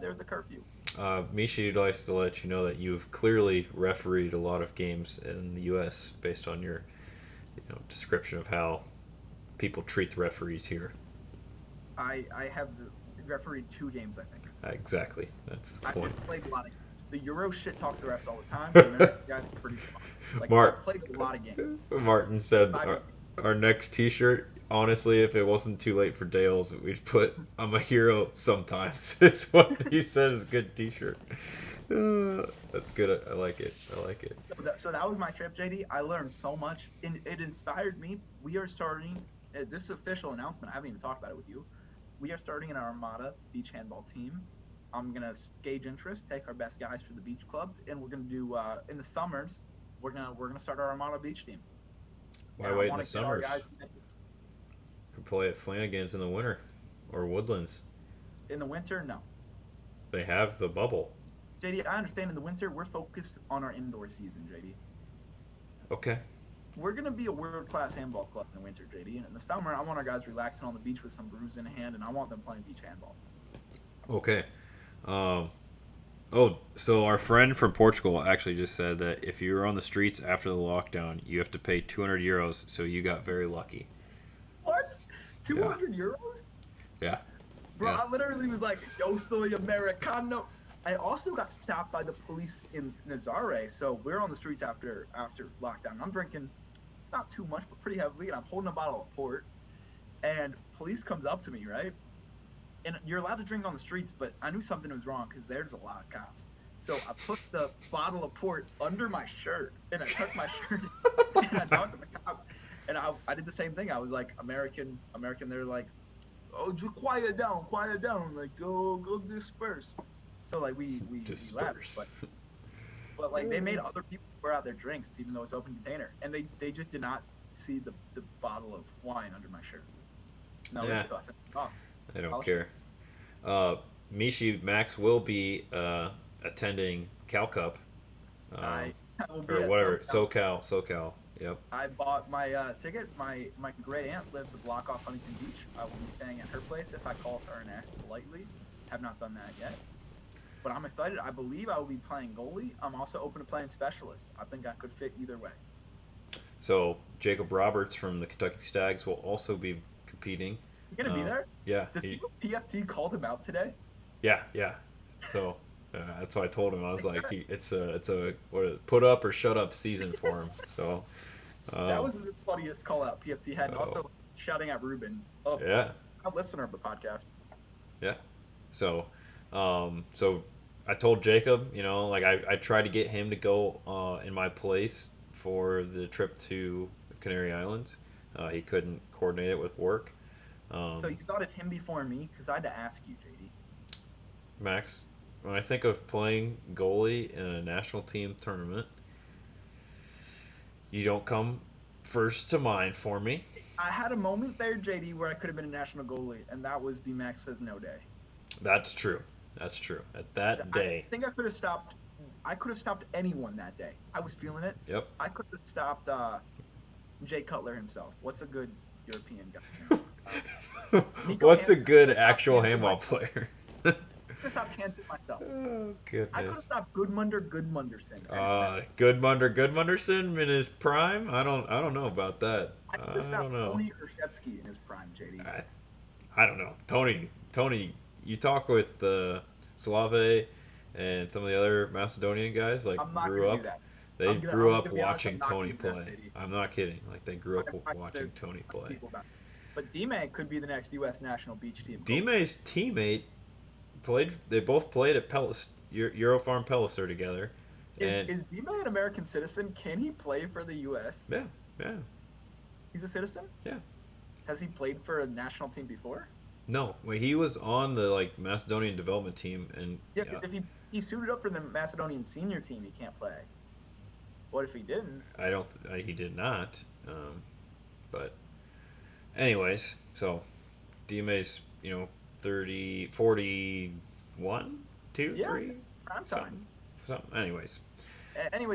was a curfew. Misha likes to let you know that you've clearly refereed a lot of games in the U.S. based on your description of how people treat the referees here. I have refereed 2 games, I think. Exactly. That's the I point. just played a lot of games. The Euro shit talk the refs all the time. The American guys are pretty fun. Like, I played a lot of games. Martin said our next T-shirt, honestly, if it wasn't too late for Dale's, we'd put "I'm a hero sometimes." It's what he says is a good T-shirt. That's good. I like it. So that was my trip, JD. I learned so much, and it inspired me. We are starting. This is an official announcement. I haven't even talked about it with you. We are starting an Armada beach handball team. I'm gonna gauge interest, take our best guys for the beach club, and we're gonna do in the summers. We're gonna start our Armada beach team. Why wait in the summers? Could play at Flanagan's in the winter, or Woodlands. In the winter, no. They have the bubble. JD, I understand in the winter we're focused on our indoor season, JD. Okay. We're going to be a world-class handball club in the winter, JD. And in the summer, I want our guys relaxing on the beach with some brews in hand, and I want them playing beach handball. Okay. So our friend from Portugal actually just said that if you were on the streets after the lockdown, you have to pay 200 euros, so you got very lucky. What? 200 euros? Yeah. Bro, I literally was like, yo soy Americano. I also got stopped by the police in Nazare, so we're on the streets after lockdown. I'm drinking not too much, but pretty heavily, and I'm holding a bottle of port. And police comes up to me, right? and you're allowed to drink on the streets, but I knew something was wrong because there's a lot of cops. So I put the bottle of port under my shirt, and I tucked my shirt, and I talked to the cops, and I did the same thing. I was like, American. They're like, oh, just quiet down, like go disperse. So like we laughed, but like they made other people pour out their drinks even though it's open container, and they just did not see the bottle of wine under my shirt. No, Yeah. it's off. I don't care. Mishi Max will be attending Cal Cup, I will be or at whatever, SoCal. SoCal. Yep. I bought my ticket. My great aunt lives a block off Huntington Beach. I will be staying at her place if I call her and ask politely. Have not done that yet. But I'm excited. I believe I will be playing goalie. I'm also open to playing specialist. I think I could fit either way. So Jacob Roberts from the Kentucky Stags will also be competing. He's gonna be there. Yeah. Does he PFT called him out today? Yeah. So that's why I told him. I was like, it's a put up or shut up season for him. So that was the funniest call out PFT had. And also shouting at Ruben. Oh, yeah. A listener of the podcast. Yeah. So I told Jacob, like I tried to get him to go in my place for the trip to the Canary Islands. He couldn't coordinate it with work. So you thought of him before me? Because I had to ask you, JD. Max, when I think of playing goalie in a national team tournament, you don't come first to mind for me. I had a moment there, JD, where I could have been a national goalie, and that was the Max Says No day. That's true. At that day. I think I could have stopped. I could have stopped anyone that day. I was feeling it. Yep. I could have stopped Jay Cutler himself. What's a good European guy? Nico What's Hansen. a good actual handball player? I could have stopped Hansen myself. Oh, I could have goodness. stopped Goodmunderson. Goodmunderson in his prime? I don't know about that. I could have stopped don't know. Tony Krzyzewski in his prime, JD. I don't know. Tony, you talk with Suave and some of the other Macedonian guys, like I'm not grew gonna up. do that. They grew up be honest, watching I'm not Tony gonna do that, play. baby. I'm not kidding. Like they grew up I watching Tony talk to play. people about it. But D-Man could be the next U.S. national beach team. D-May's teammate played. They both played at Eurofarm Pellister together. Is D-Man an American citizen? Can he play for the U.S.? Yeah. He's a citizen? Yeah. Has he played for a national team before? No, he was on the Macedonian development team, and Yeah, if he suited up for the Macedonian senior team, he can't play. What if he didn't? He did not. But anyways, so D-May's 30, 41, 2, Yeah, 3, prime time. something. Anyways,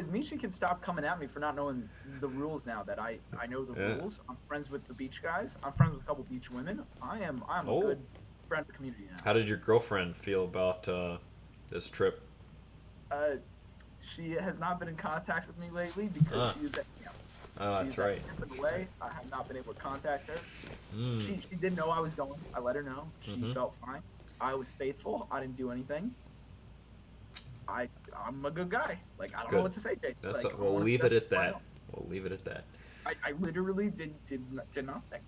Michi can stop coming at me for not knowing the rules now that I know the rules. I'm friends with the beach guys. I'm friends with a couple beach women. I'm a good friend of the community now. How did your girlfriend feel about this trip? She has not been in contact with me lately because she is at camp. That's right. She's away. I have not been able to contact her. Mm. She didn't know I was going. I let her know. She felt fine. I was faithful. I didn't do anything. I'm a good guy. I don't know what to say, Jake. We'll leave it at that. We'll leave it at that. I literally did nothing.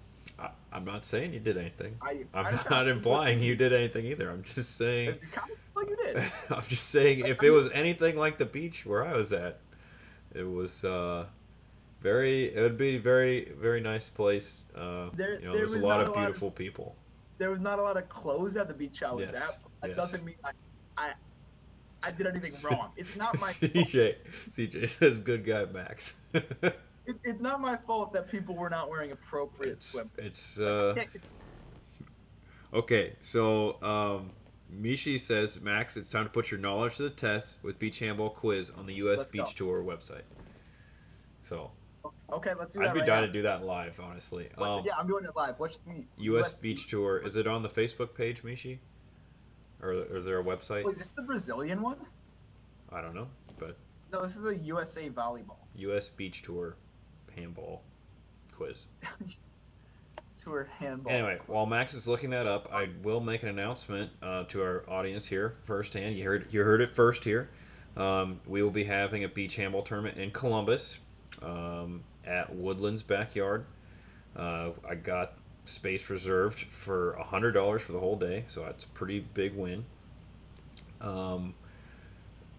I'm not saying you did anything. I'm I not implying you did anything either. I'm just saying. It kind of like you did. I'm just saying if it was anything like the beach where I was at, it was it would be a very, very nice place. There's a lot of beautiful people. There was not a lot of clothes at the beach I was at. That doesn't mean I did anything wrong. It's not my fault. CJ says good guy Max. It's not my fault that people were not wearing appropriate swim. Okay, so Mishi says, Max, it's time to put your knowledge to the test with Beach Handball Quiz on the U.S. Beach Tour website. So, okay, let's do that. I'd be down to do that live, honestly. Yeah, I'm doing it live. What's the U.S. Beach Tour? Is it on the Facebook page, Mishi? Or is there a website? Was this the Brazilian one? I don't know, but no, this is the USA Volleyball. U.S. Beach Tour Handball Quiz. Tour Handball. Anyway, while Max is looking that up, I will make an announcement to our audience here firsthand. You heard it first here. We will be having a beach handball tournament in Columbus at Woodlands Backyard. I got space reserved for $100 for the whole day, so that's a pretty big win.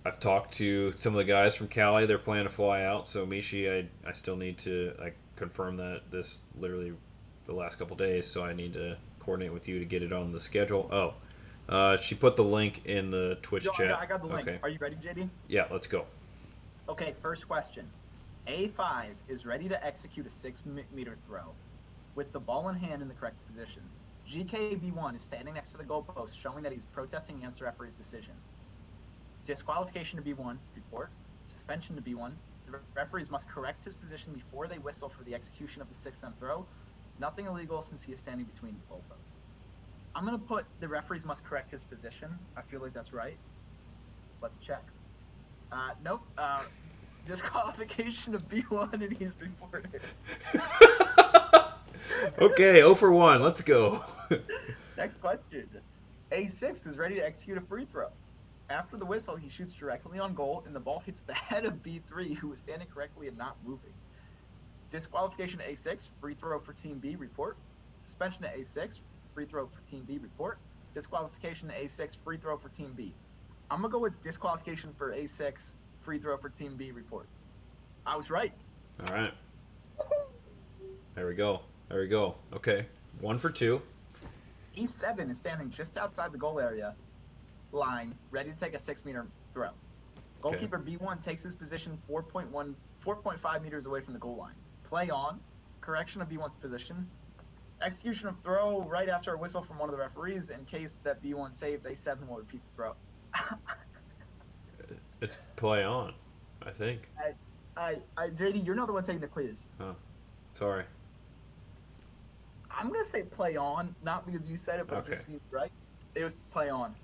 I've talked to some of the guys from Cali. They're planning to fly out, so Mishi, I still need to confirm that this literally the last couple days, so I need to coordinate with you to get it on the schedule. She put the link in the Twitch chat. I got the link. Okay. Are you ready, JD? Yeah, let's go. Okay, first question. A5 is ready to execute a 6-meter throw with the ball in hand in the correct position. GKB1 is standing next to the goalpost, showing that he's protesting against the referee's decision. Disqualification to B1, report. Suspension to B1. The referees must correct his position before they whistle for the execution of the 6-M throw. Nothing illegal since he is standing between the goalposts. I'm going to put the referees must correct his position. I feel like that's right. Let's check. Nope. Disqualification of B1 and he's reported. Okay, 0 for 1. Let's go. Next question. A6 is ready to execute a free throw. After the whistle, he shoots directly on goal, and the ball hits the head of B3, who is standing correctly and not moving. Disqualification to A6, free throw for Team B, report. Suspension to A6, free throw for Team B, report. Disqualification to A6, free throw for Team B. I'm going to go with disqualification for A6, free throw for Team B, report. I was right. All right. There we go. Okay, 1 for 2. E7 is standing just outside the goal area line, ready to take a 6-meter throw. Goalkeeper B1 takes his position 4.5 meters away from the goal line. Play on. Correction of B1's position. Execution of throw right after a whistle from one of the referees. In case that B1 saves, A7 will repeat the throw. It's play on, I think. JD, you're not the one taking the quiz. Oh, sorry. I'm going to say play on, not because you said it, but it just seems right. It was play on.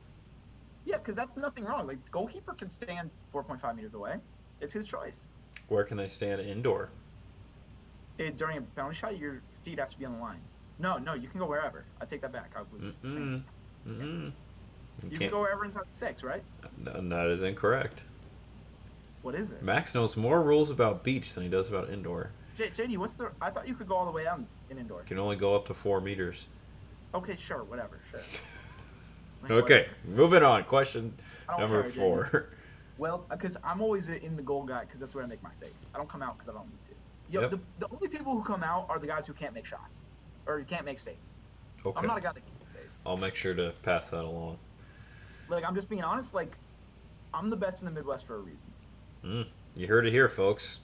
Yeah, because that's nothing wrong. Like, the goalkeeper can stand 4.5 meters away. It's his choice. Where can they stand indoor? During a penalty shot, your feet have to be on the line. No, you can go wherever. I take that back. You can go wherever inside the 6, right? No, that is incorrect. What is it? Max knows more rules about beach than he does about indoor. JD, I thought you could go all the way out in indoor. Can only go up to 4 meters. Okay, sure, whatever, sure. Okay, moving on. Question number 4. Well, because I'm always in the goal guy because that's where I make my saves. I don't come out because I don't need to. The only people who come out are the guys who can't make shots or can't make saves. Okay. I'm not a guy that can make saves. I'll make sure to pass that along. Like, I'm just being honest. Like, I'm the best in the Midwest for a reason. You heard it here, folks.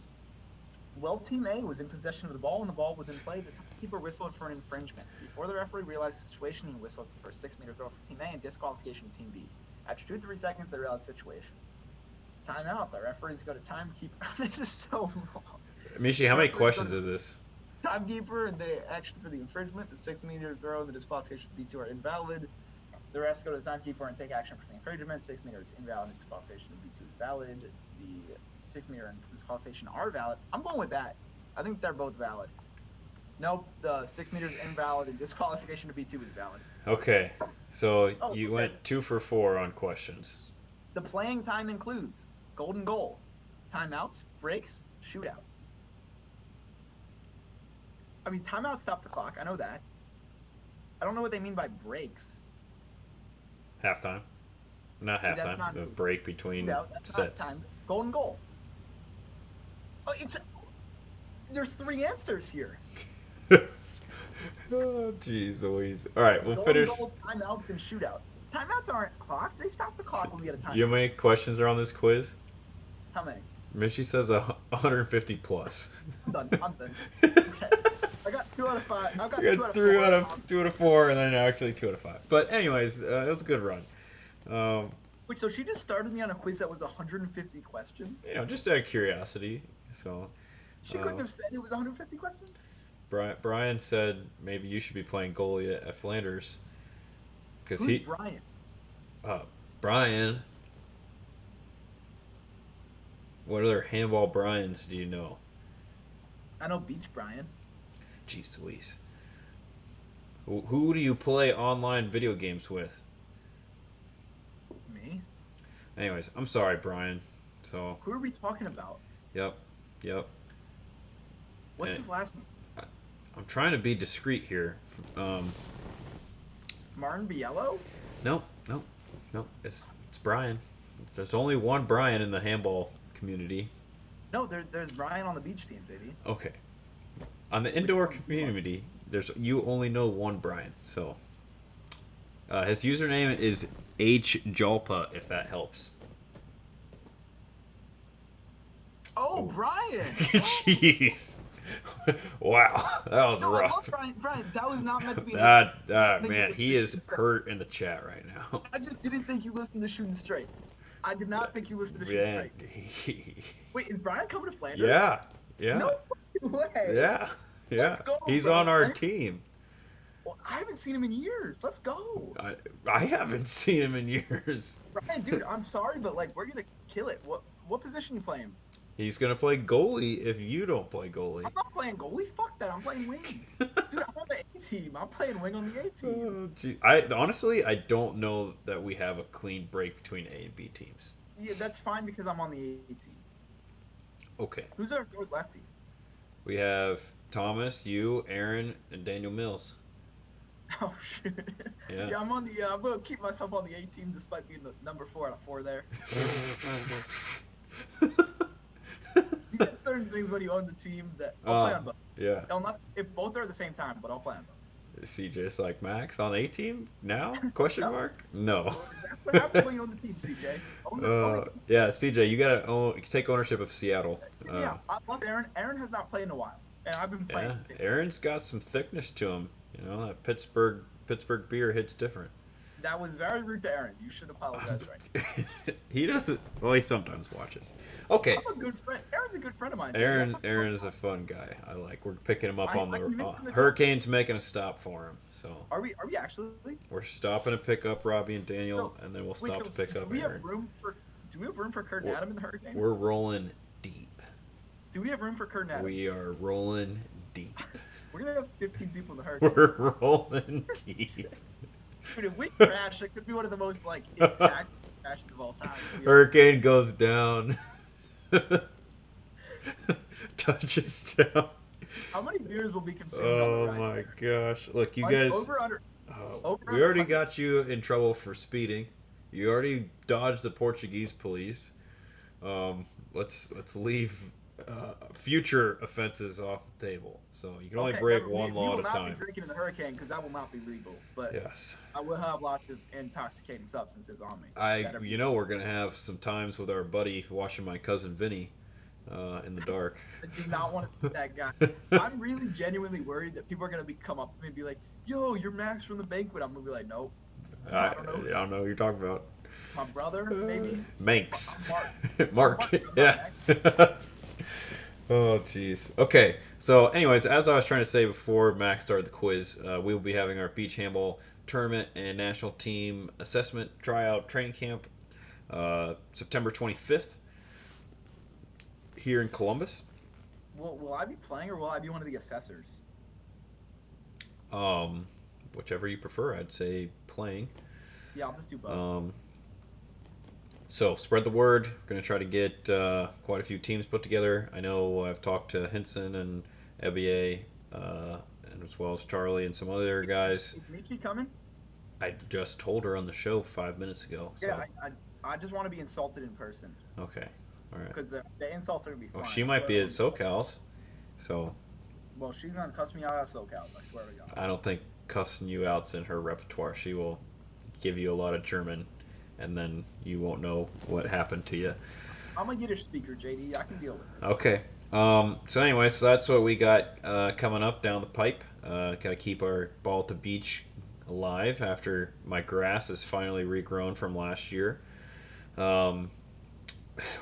Well, Team A was in possession of the ball, and the ball was in play. The keeper whistled for an infringement. Before the referee realized the situation, he whistled for a 6-meter throw for Team A and disqualification to Team B. After 2 to 3 seconds, they realized the situation. Timeout. The referees go to timekeeper. This is so wrong. Mishi, how many questions is this? Timekeeper, and they action for the infringement. The 6-meter throw and the disqualification to B2 are invalid. The refs go to the timekeeper and take action for the infringement. 6 meters is invalid and disqualification to B2 is valid. The 6-meter and disqualification are valid. I'm going with that. I think they're both valid. Nope, the 6 meters invalid and disqualification to B2 is valid. Okay, so you went 2 for 4 on questions. The playing time includes golden goal, timeouts, breaks, shootout. I mean, timeouts stop the clock. I know that. I don't know what they mean by breaks. Halftime. Not halftime. The break between sets. Golden goal. Oh, there's 3 answers here. Oh, jeez Louise. All right, we'll golden finish. Goal, timeouts, and shootout. Timeouts aren't clocked. They stop the clock when we get a timeout. You know how many questions are on this quiz? How many? Mishi says 150 plus. I'm done. Okay. I got 2 out of 5. I got 2 out of 4, and then actually 2 out of 5. But anyways, it was a good run. Wait, so she just started me on a quiz that was 150 questions? Just out of curiosity. So she couldn't have said it was 150 questions? Brian said maybe you should be playing goalie at Flanders. Who's Brian? Brian. What other handball Brians do you know? I know Beach Brian. Jeez Louise. Who do you play online video games with? Me? Anyways, I'm sorry, Brian. So. Who are we talking about? Yep. What's his last name? I'm trying to be discreet here. Martin Biello? Nope. It's Brian. There's only one Brian in the handball community. No, there's Brian on the beach team, baby. Okay. On the indoor community, you only know one Brian. So his username is HJulpa, if that helps. Oh, Brian! Jeez. Wow, that was No, I rough. love Brian, that was not meant to be. Man, he is hurt in the chat right now. I just didn't think you listened to Shootin' Straight. I did not think you listened to Shootin' Straight. Wait, is Brian coming to Flanders? Yeah. No way. Yeah. Let's go, He's bro. on our team. Well, I haven't seen him in years. Let's go. I haven't seen him in years. Brian, dude, I'm sorry, but like we're gonna kill it. What position you playing? He's gonna play goalie if you don't play goalie. I'm not playing goalie. Fuck that. I'm playing wing. Dude, I'm on the A team. I'm playing wing on the A team. Oh, gee. I don't know that we have a clean break between A and B teams. Yeah, that's fine because I'm on the A team. Okay. Who's our third lefty? We have Thomas, you, Aaron, and Daniel Mills. Oh shit. Yeah. I'm on the. I'm gonna keep myself on the A team despite being the number 4 out of 4 there. You get certain things when you own the team that I'll play on both. Yeah. Unless if both are at the same time, but I'll play on both. CJ's like, Max on A team now? Question mark? No. That's what happens when you own the team, CJ. Own the team. Yeah, CJ, you gotta take ownership of Seattle. Yeah, I love Aaron. Aaron has not played in a while, and I've been playing. Yeah, Aaron's got some thickness to him. You know, that Pittsburgh beer hits different. That was very rude to Aaron. You should apologize right now. He doesn't. Well, he sometimes watches. Okay. I'm a good friend. Aaron's a good friend of mine. Aaron is a fun guy. I like. We're picking him up on the Hurricanes making a stop for him. So are we actually? We're stopping to pick up Robbie and Daniel, and then we'll stop to pick up Aaron. Do we have room for Kurt and Adam in the Hurricane? We're rolling deep. Do we have room for Kurt and Adam? We are rolling deep. We're gonna have 15 people in the Hurricane. We're rolling deep. Dude, if we crash, it could be one of the most impact crashes of all time. Hurricane goes down. Touches down. How many beers will be consumed? Oh on the ride? My gosh! Look, you guys. We already got you in trouble for speeding. You already dodged the Portuguese police. Let's leave future offenses off the table. So you can only break one law at a time. We will not be drinking in the Hurricane because that will not be legal. But yes, I will have lots of intoxicating substances on me. We're gonna have some times with our buddy watching my cousin Vinny in the dark. I do not want to see that guy. I'm really genuinely worried that people are gonna come up to me and be like, "Yo, you're Max from the banquet." I'm gonna be like, "Nope." I don't know. I don't know who you're talking about. My brother, maybe. Manx. Mark. Yeah. Oh, jeez. Okay. So, anyways, as I was trying to say before Max started the quiz, we will be having our beach handball tournament and national team assessment tryout training camp September 25th here in Columbus. Will I be playing or will I be one of the assessors? Whichever you prefer. I'd say playing. Yeah, I'll just do both. So spread the word. We're going to try to get quite a few teams put together. I know I've talked to Hinson and Ebier, and as well as Charlie and some other guys. Is Michi coming? I just told her on the show 5 minutes ago. So. Yeah, I just want to be insulted in person. Okay, all right. Because the insults are going to be fun. Well, she might be at SoCal's, so. Well, she's going to cuss me out at SoCal's, I swear to God. I don't think cussing you out's in her repertoire. She will give you a lot of German, and then you won't know what happened to you. I'm a Yiddish speaker, JD. I can deal with it. Okay. So anyway, so that's what we got coming up down the pipe. Got to keep our ball at the beach alive after my grass is finally regrown from last year.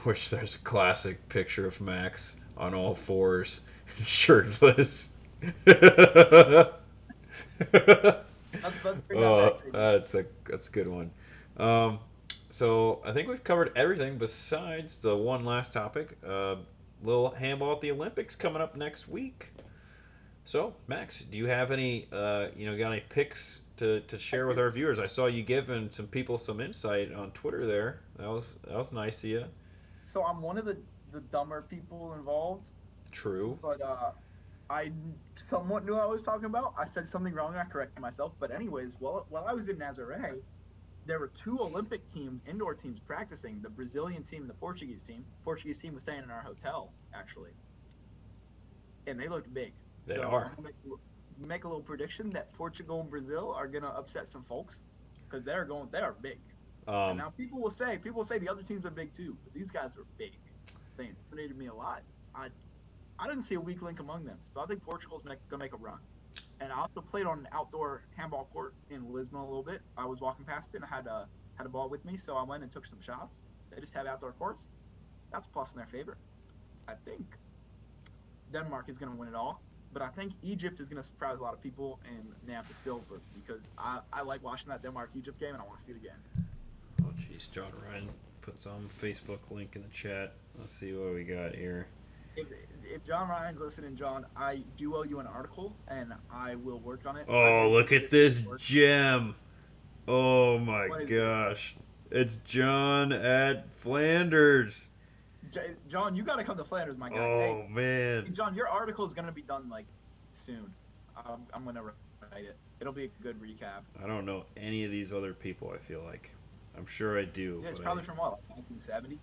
Which there's a classic picture of Max on all fours, shirtless. That's a good one. So I think we've covered everything besides the one last topic. Little handball at the Olympics coming up next week. So Max, do you have any got any picks to share with our viewers? I saw you giving some people some insight on Twitter there. That was nice of you. So I'm one of the dumber people involved. True. But I somewhat knew what I was talking about. I said something wrong. I corrected myself. But anyways, while I was in Nazaré, there were two Olympic indoor teams practicing, the Brazilian team and the Portuguese team. The Portuguese team was staying in our hotel, actually. And they looked big. They so are. I'm going to make a little prediction that Portugal and Brazil are going to upset some folks because they are big. And now people will say the other teams are big too, but these guys are big. They intimidated me a lot. I didn't see a weak link among them, so I think Portugal's going to make a run. And I also played on an outdoor handball court in Lisbon a little bit. I was walking past it and I had a ball with me, so I went and took some shots. They just have outdoor courts. That's a plus in their favor. I think Denmark is going to win it all, but I think Egypt is going to surprise a lot of people and nab the silver because I like watching that Denmark-Egypt game and I want to see it again. Oh, jeez. John Ryan put some Facebook link in the chat. Let's see what we got here. If John Ryan's listening, John, I do owe you an article, and I will work on it. Oh, look at this gem. Oh, my gosh. It's John at Flanders. John, you got to come to Flanders, my guy. Oh, hey, man. Hey, John, your article is going to be done, soon. I'm going to write it. It'll be a good recap. I don't know any of these other people, I feel like. I'm sure I do. Yeah, it's probably from what, 1970?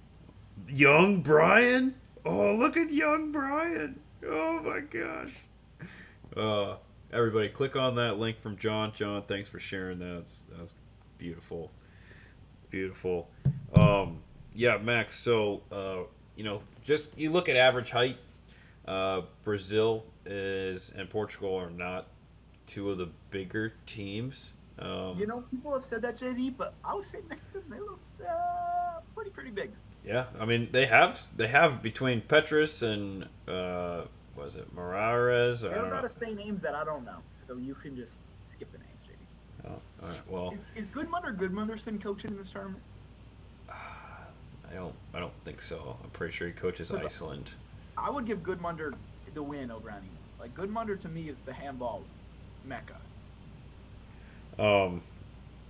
Young Brian? Oh, look at young Brian. Oh, my gosh. Everybody, click on that link from John. John, thanks for sharing that. That's beautiful. Beautiful. Yeah, Max, so, just you look at average height. Brazil and Portugal are not two of the bigger teams. People have said that, JD, but I was sitting next to them. They looked pretty big. Yeah, I mean they have between Petrus and was it Moraes? They're about to say names that I don't know, so you can just skip the names, JD. Oh, all right. Well, is Gudmundsson coaching in this tournament? I don't think so. I'm pretty sure he coaches Iceland. I would give Gudmundsson the win over anyone. Like Gudmundsson to me is the handball mecca. So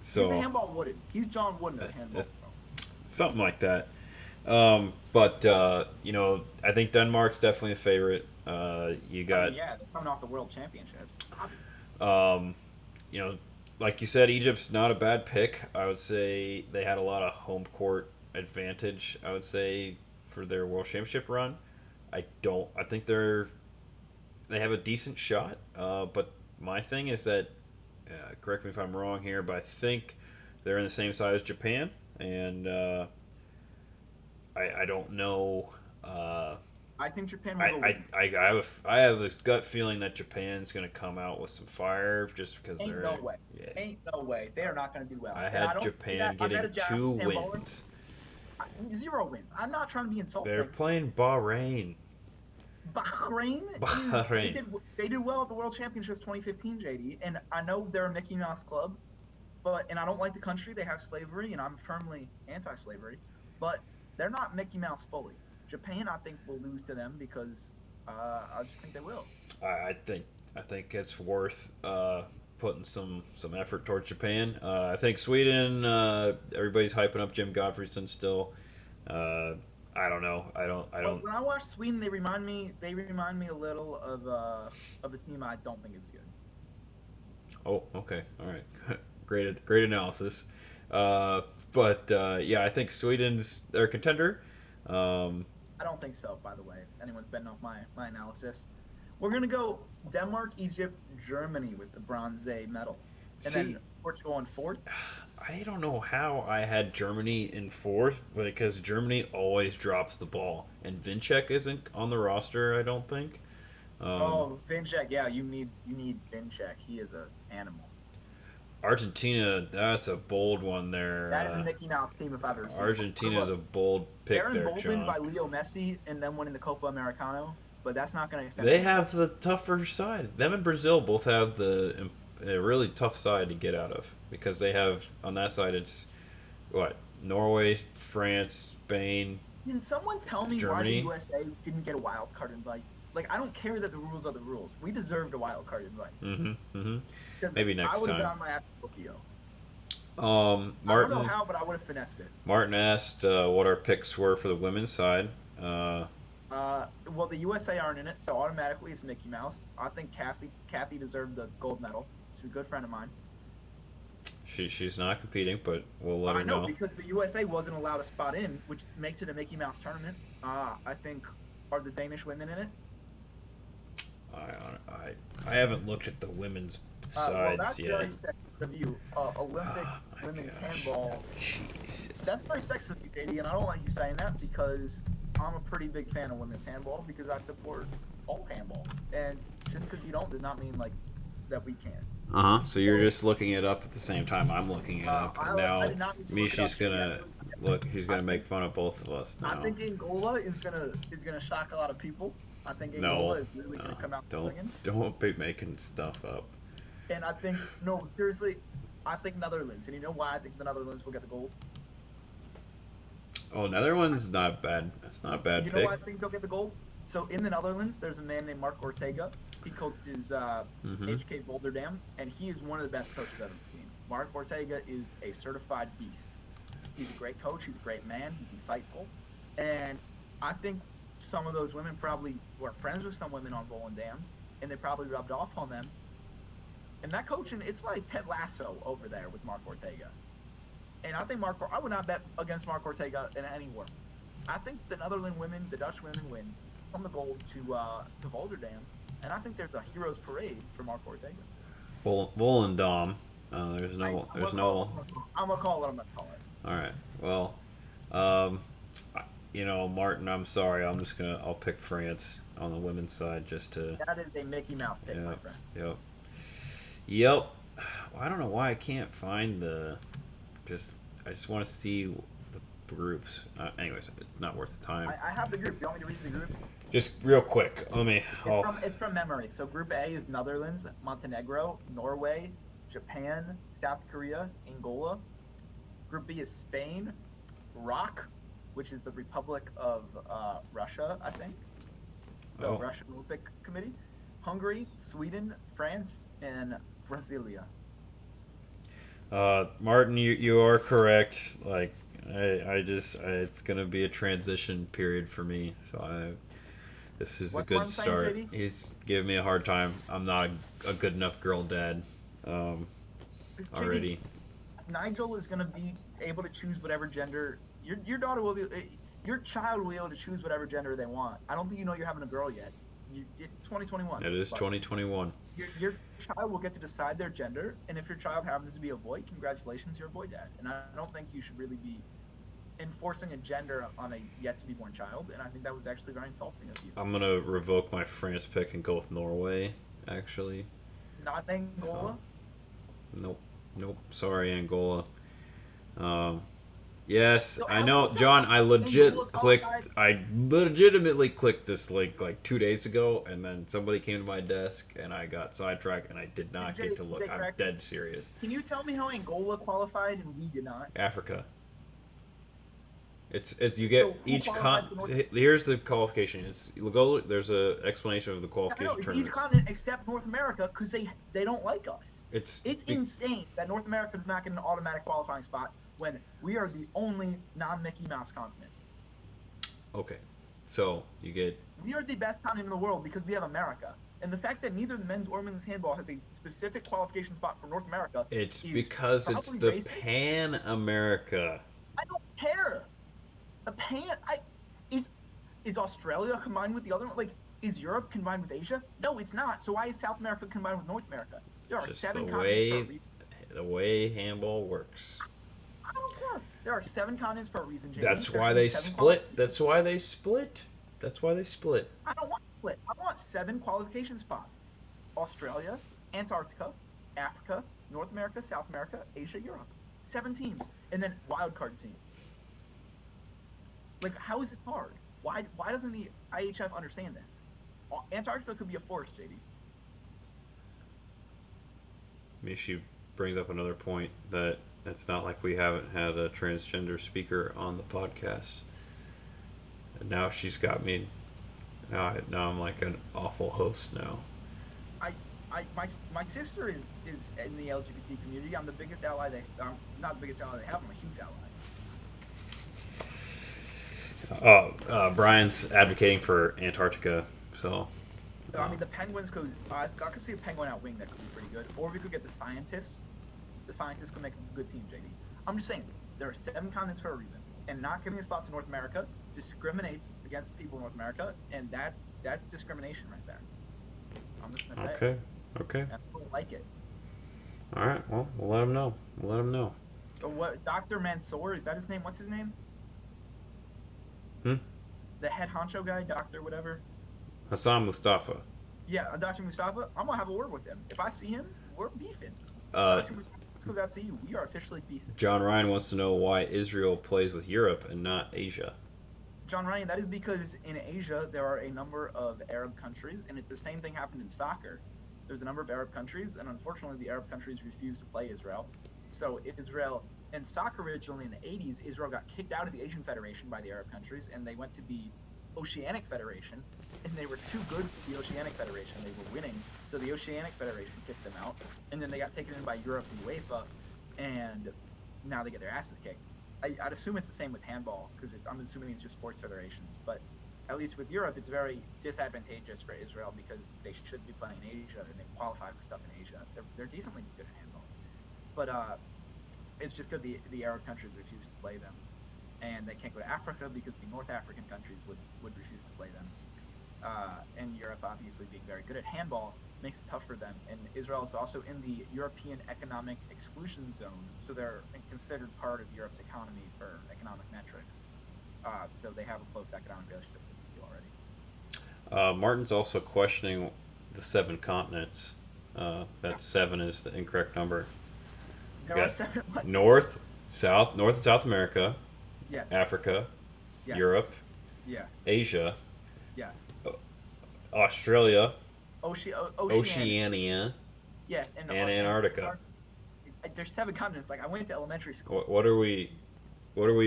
he's the handball Wooden. He's John Wooden of the handball. Something like that. But I think Denmark's definitely a favorite. You got they're coming off the World Championships. Like you said, Egypt's not a bad pick. I would say they had a lot of home court advantage. I would say for their World Championship run, I think they have a decent shot. But my thing is that, correct me if I'm wrong here, but I think they're in the same size as Japan, and I don't know. I think Japan will go. I have this gut feeling that Japan's going to come out with some fire just because Ain't no way. Yeah. Ain't no way. They are not going to do well. I had Japan getting 2 wins. 0 wins. I'm not trying to be insulting. They're playing Bahrain. Bahrain. They did well at the World Championships 2015, JD. And I know they're a Mickey Mouse club, and I don't like the country. They have slavery, and I'm firmly anti-slavery. But they're not Mickey Mouse fully. Japan, I think, will lose to them because I just think they will. I think it's worth putting some effort towards Japan. I think Sweden. Everybody's hyping up Jim Gottfriedson still. I don't know. I don't. When I watch Sweden, they remind me a little of a team I don't think is good. Oh, okay, all right, great analysis. But I think Sweden's their contender. I don't think so, by the way. Anyone's betting off my analysis. We're going to go Denmark, Egypt, Germany with the bronze medals. And then Portugal in fourth. I don't know how I had Germany in fourth, because Germany always drops the ball. And Vincek isn't on the roster, I don't think. Vincek, yeah, you need Vincek. He is an animal. Argentina, that's a bold one there. That is a Mickey Mouse team if I've ever seen. Argentina is a bold pick They're there, emboldened John. by Leo Messi and them winning the Copa Americano, but that's not going to extend. They have the tougher side. Them and Brazil both have a really tough side to get out of, because they have, on that side, it's, Norway, France, Spain, Can someone tell me Germany? why the USA didn't get a wild card invite? Like, I don't care that the rules are the rules. We deserved a wild card invite. Maybe next I would have time. got my ass Tokyo. Martin, I don't know how, but I would have finessed it. Martin asked what our picks were for the women's side. Well, the USA aren't in it, so automatically it's Mickey Mouse. I think Kathy deserved the gold medal. She's a good friend of mine. She's not competing, but we'll let her I know know. because the USA wasn't allowed a spot in, which makes it a Mickey Mouse tournament. I think are the Danish women in it? I haven't looked at the women's sides well, that's yet. very sexist of you. Olympic women's handball. Jeez. That's very sexist of you, JD, and I don't like you saying that because I'm a pretty big fan of women's handball because I support all handball. And just because you don't does not mean like that we can't. So you're just looking it up at the same time I'm looking it up. And I did not need to look it Mishi's up. gonna he's gonna make fun of both of us now. I think Angola is gonna shock a lot of people. I think Angola is really gonna come out swinging. Don't be making stuff up. And I think seriously, I think Netherlands. And you know why I think the Netherlands will get the gold? Oh, Netherlands not bad. That's not a bad You pick. know why I think they'll get the gold? So in the Netherlands, there's a man named Mark Ortega. He coaches HK Volderdam, and he is one of the best coaches I've ever seen. Mark Ortega is a certified beast. He's a great coach. He's a great man. He's insightful. And I think some of those women probably were friends with some women on Volendam, and they probably rubbed off on them. And that coaching, it's like Ted Lasso over there with Mark Ortega. And I think I would not bet against Mark Ortega in any world. I think the Netherlands women, the Dutch women win from the gold to Volderdam. And I think there's a hero's parade for Mark Ortega. Volendam. There's no. I'm gonna call it. All right. Well, Martin, I'm sorry. I'll pick France on the women's side just to. That is a Mickey Mouse pick, my friend. Yep. Well, I don't know why I can't find I just want to see the groups. Anyways, it's not worth the time. I have the groups. You want me to read the groups? Just real quick. It's from memory. So Group A is Netherlands, Montenegro, Norway, Japan, South Korea, Angola. Group B is Spain, ROC, which is the Republic of Russia, I think. The Russian Olympic Committee. Hungary, Sweden, France, and Brasilia. Martin, you are correct. Like, it's gonna be a transition period for me. So this is a good start. Saying, He's giving me a hard time. I'm not a good enough girl dad. Already. Nigel is gonna be able to choose whatever gender your daughter will be. Your child will be able to choose whatever gender they want. I don't think you're having a girl yet. It's 2021. It is 2021. Your child will get to decide their gender, and if your child happens to be a boy, congratulations, you're a boy dad. And I don't think you should really be enforcing a gender on a yet-to-be-born child, and I think that was actually very insulting of you. I'm going to revoke my France pick and go with Norway, actually. Not Angola? Nope. Sorry, Angola. Yes, So I know, John. I legitimately clicked this link like 2 days ago, and then somebody came to my desk, and I got sidetracked, and I did not get to look. I'm dead serious. Can you tell me how Angola qualified and we did not? Africa. It's you get each Here's the qualification. There's a explanation of the qualification. No, it's each continent except North America because they don't like us. It's insane that North America does not get an automatic qualifying spot when we are the only non-Mickey Mouse continent. Okay, so you get. We are the best continent in the world because we have America. And the fact that neither the men's or women's handball has a specific qualification spot for North America. It's because it's the Pan America. I don't care. Is Australia combined with the other one? Like, is Europe combined with Asia? No, it's not. So why is South America combined with North America? There are Just 7 continents for a reason. The way handball works. I don't care. There are 7 continents for a reason, James. That's why they split. That's why they split. I don't want to split. I want 7 qualification spots. Australia, Antarctica, Africa, North America, South America, Asia, Europe. 7 teams. And then wild card team. Like, how is this hard? Why doesn't the IHF understand this? Antarctica could be a force, JD. Mishi brings up another point that it's not like we haven't had a transgender speaker on the podcast. And now she's got me. Now I'm like an awful host now. My sister is in the LGBT community. I'm the biggest ally I'm not the biggest ally they have. I'm a huge ally. Brian's advocating for Antarctica, so. I mean, the Penguins could. I could see a Penguin out wing that could be pretty good, or we could get the Scientists. The Scientists could make a good team, JD. I'm just saying there are 7 continents for a reason, and not giving a spot to North America discriminates against the people in North America, and that's discrimination right there. I'm just gonna say. Okay. I don't like it. All right. Well, we'll let him know. So what? Dr. Mansour, is that his name? What's his name? The head honcho guy, Doctor whatever. Hassan Mustafa. Yeah, Dr. Mustafa. I'm gonna have a word with him. If I see him, we're beefing. Dr. Mustafa, this goes out to you. We are officially beefing. John Ryan wants to know why Israel plays with Europe and not Asia. John Ryan, that is because in Asia there are a number of Arab countries, and the same thing happened in soccer. There's a number of Arab countries, and unfortunately the Arab countries refuse to play Israel. So Israel, in soccer originally in the 80s, Israel got kicked out of the Asian Federation by the Arab countries, and they went to the Oceanic Federation, and they were too good for the Oceanic Federation. They were winning, so the Oceanic Federation kicked them out, and then they got taken in by Europe and UEFA, and now they get their asses kicked. I'd assume it's the same with handball, because I'm assuming it's just sports federations, but at least with Europe, it's very disadvantageous for Israel because they should be playing in Asia, and they qualify for stuff in Asia. They're decently good at handball. But it's just because the Arab countries refuse to play them. And they can't go to Africa because the North African countries would refuse to play them. And Europe, obviously, being very good at handball, makes it tough for them. And Israel is also in the European Economic Exclusion Zone, so they're considered part of Europe's economy for economic metrics. So they have a close economic relationship with the EU already. Martin's also questioning the 7 continents. That 7 is the incorrect number. There are 7. North and South America. Yes. Africa. Yes. Europe. Yes. Asia. Yes. Australia. Oceania. Yes. And Antarctica. There's 7 continents. Like, I went to elementary school. What are we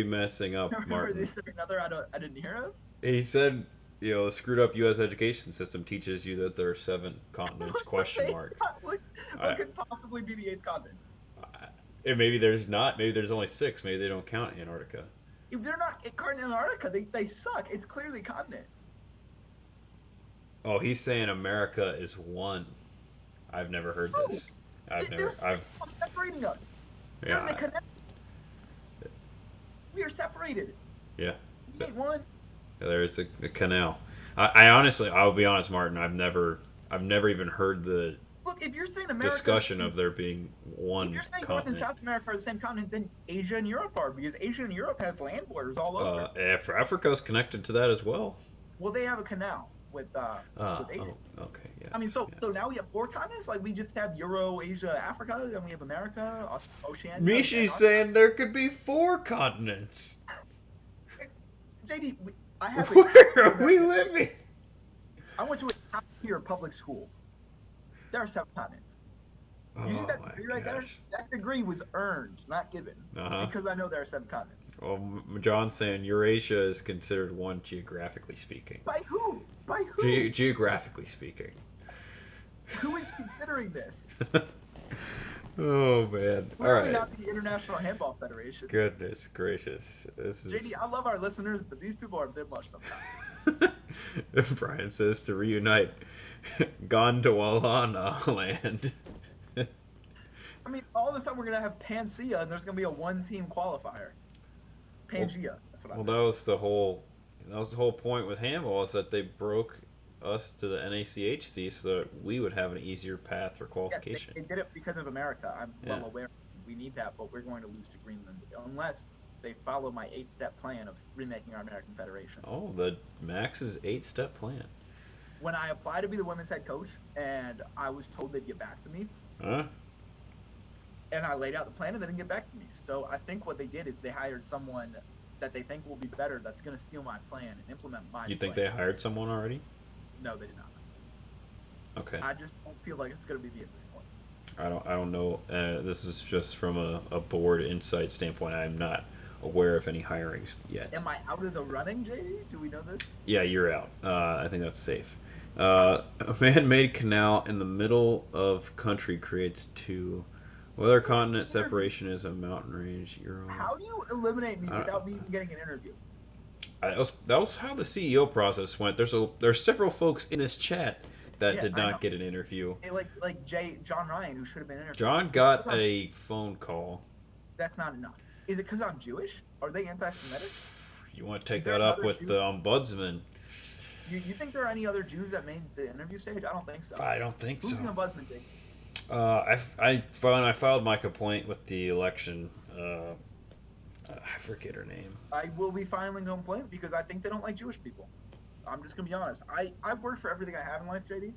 messing up, Martin? Is there another I didn't hear of? He said, the screwed up U.S. education system teaches you that there are 7 continents, question mark. What could possibly be the 8th continent? And maybe there's not. Maybe there's only 6. Maybe they don't count Antarctica. If they're not in Antarctica, they suck. It's clearly a continent. Oh, he's saying America is 1. I've never heard this. I've separating us. Yeah. There's a connection. We are separated. Yeah. We ain't 1. Yeah, there's a canal. I honestly, I'll be honest, Martin. I've never even heard the if you're saying America discussion of there being 1 If you're saying continent. North and South America are the same continent, then Asia and Europe are, because Asia and Europe have land borders all over. Africa's connected to that as well. Well, they have a canal with Asia. Okay, yeah. I mean, so now we have 4 continents. Like, we just have Euro, Asia, Africa, then we have America, Oceania. Mishi's saying there could be 4 continents. JD, I have. Where are we living? I went to a top-tier public school. There are 7 continents. You see that degree right there? That degree was earned, not given, because I know there are 7 continents. Well, John's saying Eurasia is considered 1 geographically speaking. By who? By who? Geographically speaking. Who is considering this? Oh, man. Clearly All right. not the International Handball Federation. Goodness gracious. This is... JD, I love our listeners, but these people are a bit much sometimes. Brian says to reunite Gondwana land. I mean, all of a sudden we're going to have Pangaea, and there's going to be a 1-team qualifier. Pangea. That's what I meant. That was the whole point with handball, is that they broke us to the NACHC so that we would have an easier path for qualification. Yes, they did it because of America. I'm well aware we need that, but we're going to lose to Greenland unless they follow my 8-step plan of remaking our American Federation. Oh, the Max's 8-step plan. When I applied to be the women's head coach, and I was told they'd get back to me, and I laid out the plan, and they didn't get back to me. So I think what they did is they hired someone that they think will be better, that's going to steal my plan and implement my plan. You think they hired someone already? No, they did not. Okay. I just don't feel like it's going to be me at this point. I don't know. This is just from a board insight standpoint. I'm not aware of any hirings yet. Am I out of the running, JD? Do we know this? Yeah, you're out. I think that's safe. A man-made canal in the middle of country creates 2. Whether continent separation is a mountain range. How do you eliminate me without me even getting an interview? That was how the CEO process went. There's several folks in this chat that did not get an interview. Like John Ryan, who should have been interviewed. John got a phone call. That's not enough. Is it because I'm Jewish? Are they anti-Semitic? You want to take that up with the ombudsman? You think there are any other Jews that made the interview stage? I don't think so. I don't think so. Who's the ombudsman thing? I filed my complaint with the election. I forget her name. I will be filing a complaint because I think they don't like Jewish people. I'm just gonna be honest. I've worked for everything I have in life, JD.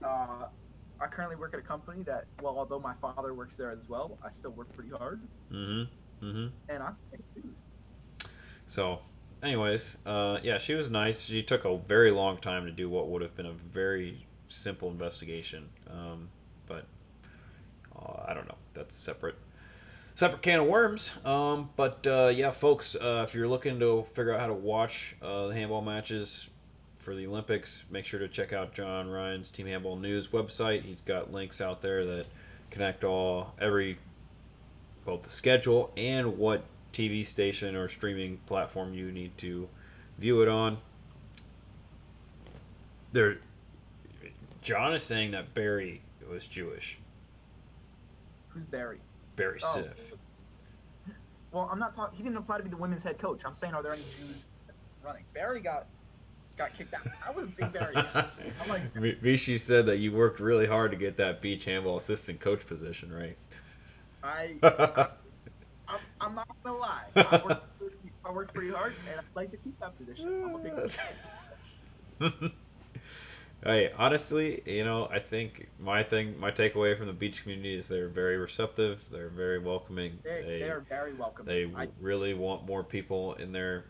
I currently work at a company that, well, although my father works there as well, I still work pretty hard. And I pay dues. So, anyways, yeah, she was nice. She took a very long time to do what would have been a very simple investigation. But I don't know. That's separate can of worms. But yeah, folks, if you're looking to figure out how to watch the handball matches for the Olympics, make sure to check out John Ryan's Team Handball News website. He's got links out there that connect both the schedule and what TV station or streaming platform you need to view it on. John is saying that Barry was Jewish. Who's Barry? Barry Siff. Well, I'm not talking. He didn't apply to be the women's head coach. I'm saying, are there any Jews running? Barry got kicked out. I was a big Barry. I'm like, Mishi said that you worked really hard to get that beach handball assistant coach position, right? I'm not gonna lie. I worked pretty hard, and I'd like to keep that position. I'm a big Hey, honestly, I think my takeaway from the beach community is they're very receptive. They're very welcoming. They are very welcoming. They really want more people in their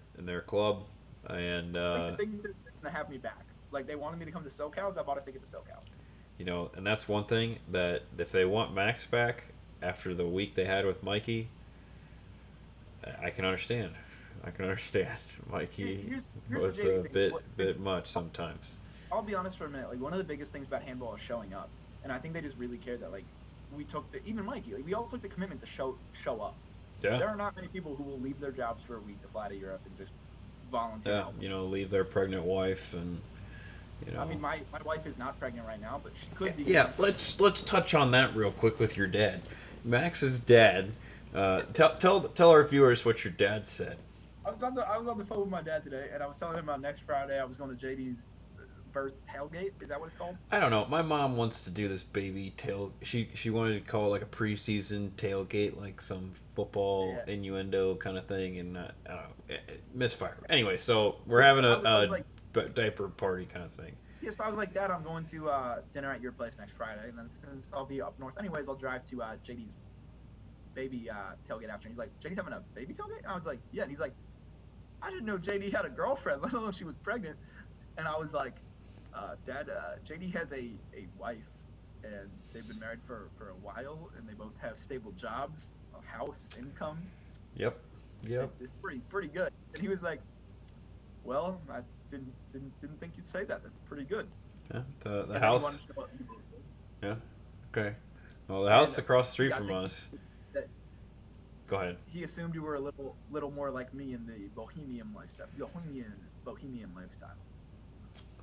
club, and I think they're gonna have me back. Like, they wanted me to come to SoCal's. I bought a ticket to SoCal's. And that's one thing that if they want Max back after the week they had with Mikey, I can understand. Mikey was a bit much sometimes. I'll be honest for a minute. Like, one of the biggest things about handball is showing up, and I think they just really cared that, like, we took even Mikey. Like, we all took the commitment to show up. Yeah. There are not many people who will leave their jobs for a week to fly to Europe and just volunteer. Yeah, leave their pregnant wife and. I mean, my wife is not pregnant right now, but she could be. Yeah, let's touch on that real quick with your dad, Max's dad. Tell our viewers what your dad said. I was on the phone with my dad today, and I was telling him about next Friday I was going to JD's birth tailgate. Is that what it's called? I don't know. My mom wants to do this baby She wanted to call it like a preseason tailgate, like some football innuendo kind of thing, and I don't know, misfire. Anyway, so we're having a diaper party kind of thing. Yes, I was like, Dad, I'm going to dinner at your place next Friday, and then since I'll be up north anyways, I'll drive to JD's baby tailgate after. And he's like, JD's having a baby tailgate? And I was like, yeah. And he's like, I didn't know JD had a girlfriend, let alone she was pregnant. And I was like, Dad, JD has a wife, and they've been married for a while, and they both have stable jobs, a house, income. Yep. It's pretty good. And he was like, well, I didn't think you'd say that. That's pretty good. Yeah, the house. Yeah. Okay. Well, the house across the street from us. Go ahead. He assumed you were a little more like me in the bohemian lifestyle. Bohemian lifestyle.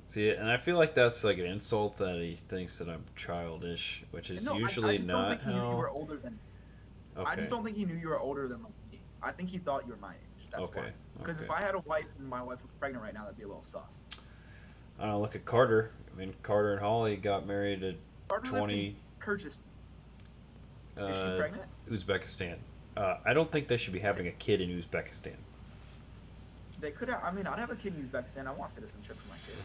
See, and I feel like that's like an insult that he thinks that I'm childish, which is usually I just not. Don't think he knew you were older than. Okay. I just don't think he knew you were older than me. I think he thought you were my age. That's why. Because if I had a wife and my wife was pregnant right now, that'd be a little sus. I don't know. Look at Carter. I mean, Carter and Holly got married at 20. Kyrgyzstan. Is she pregnant? Uzbekistan. I don't think they should be having a kid in Uzbekistan. They could have. I mean, I'd have a kid in Uzbekistan. I want citizenship for my kid.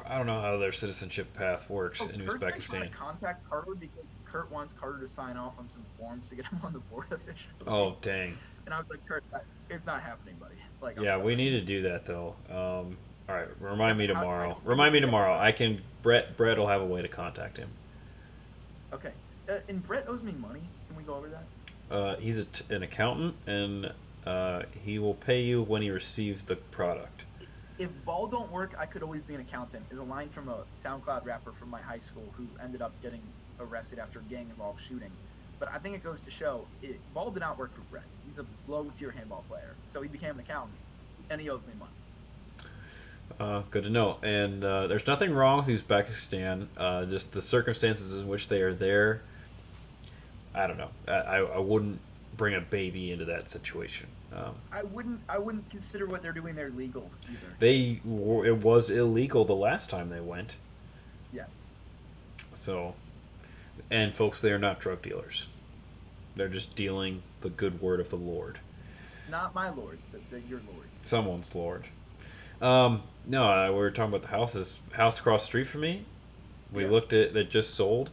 I don't know how their citizenship path works in Kurt's been trying Uzbekistan. to contact Carter because Kurt wants Carter to sign off on some forms to get him on the board officially. Oh, dang. And I was like, Kurt, it's not happening, buddy. Like, yeah, we need to do that though. All right, remind me tomorrow. Brett will have a way to contact him. Okay. And Brett owes me money. Can we go over that? He's an accountant, and he will pay you when he receives the product. If ball don't work, I could always be an accountant is a line from a SoundCloud rapper from my high school who ended up getting arrested after gang-involved shooting. But I think it goes to show, ball did not work for Brett. He's a low-tier handball player. So he became an accountant, and he owes me money. Good to know. And there's nothing wrong with Uzbekistan. Just the circumstances in which they are there. I don't know. I wouldn't bring a baby into that situation. I wouldn't consider what they're doing there legal either. It was illegal the last time they went. Yes. So, and folks, they are not drug dealers. They're just dealing the good word of the Lord. Not my lord, but your lord. Someone's Lord. We were talking about the houses. House across the street from me, we looked at that just sold.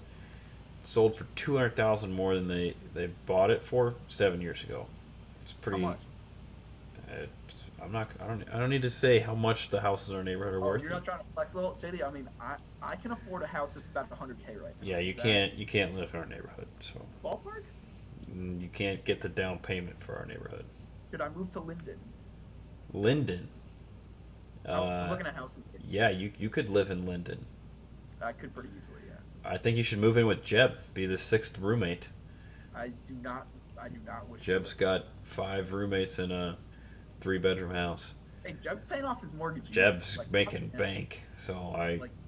Sold for $200,000 more than they bought it for 7 years ago. It's pretty. How much? I don't need to say how much the houses in our neighborhood are worth. You're not trying to flex a little, JD. I mean, I can afford a house that's about $100K right now. Yeah, you can't live in our neighborhood. So. Ballpark? You can't get the down payment for our neighborhood. Could I move to Linden? Linden. I was looking at houses. Yeah, you could live in Linden. I could pretty easily, yeah. I think you should move in with Jeb. Be the sixth roommate. I do not wish. Jeb's got 5 roommates in a 3-bedroom house. Hey, Jeb's paying off his mortgage. Jeb's making bank, so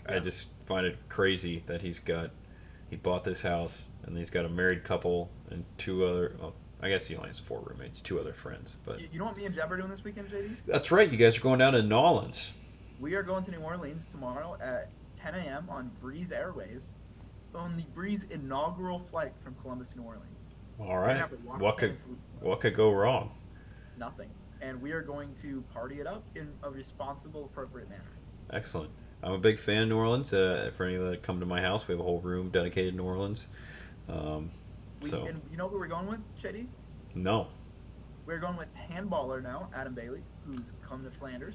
I just find it crazy that he bought this house and he's got a married couple and 2 other. Well, I guess he only has 4 roommates, 2 other friends. But you know what me and Jeb are doing this weekend, JD? That's right. You guys are going down to New Orleans. We are going to New Orleans tomorrow at 10 a.m. on Breeze Airways, on the Breeze inaugural flight from Columbus to New Orleans. All right. What could go wrong? Nothing. And we are going to party it up in a responsible, appropriate manner. Excellent. I'm a big fan of New Orleans. For any that come to my house, we have a whole room dedicated to New Orleans. And you know who we're going with, JD? No. We're going with handballer now, Adam Bailey, who's come to Flanders.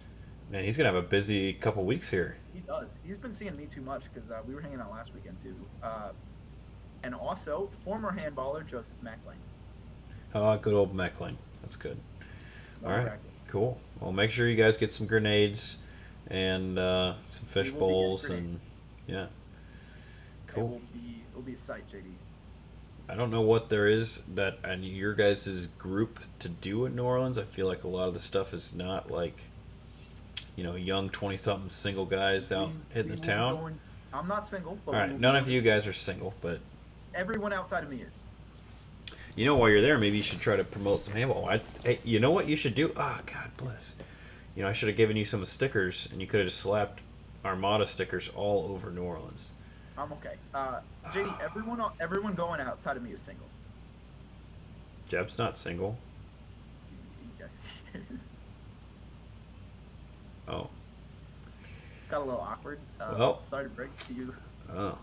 Man, he's going to have a busy couple weeks here. He does. He's been seeing me too much because we were hanging out last weekend too. And also, former handballer Joseph Meckling. Oh, good old Meckling. That's good. All right. Cool. Well, make sure you guys get some grenades and some fish bowls and yeah. Cool. It'll be a sight, JD. I don't know what there is that and your guys' group to do in New Orleans. I feel like a lot of the stuff is not like, young 20-something single guys out hitting the town. I'm not single. But all right, none of you guys are single, but everyone outside of me is. While you're there, maybe you should try to promote some handball. Hey, you know what you should do? Oh, God bless. I should have given you some stickers, and you could have just slapped Armada stickers all over New Orleans. I'm okay. JD, everyone going outside of me is single. Jeb's not single. Yes. Oh. It's got a little awkward. Sorry to break it to you. Oh.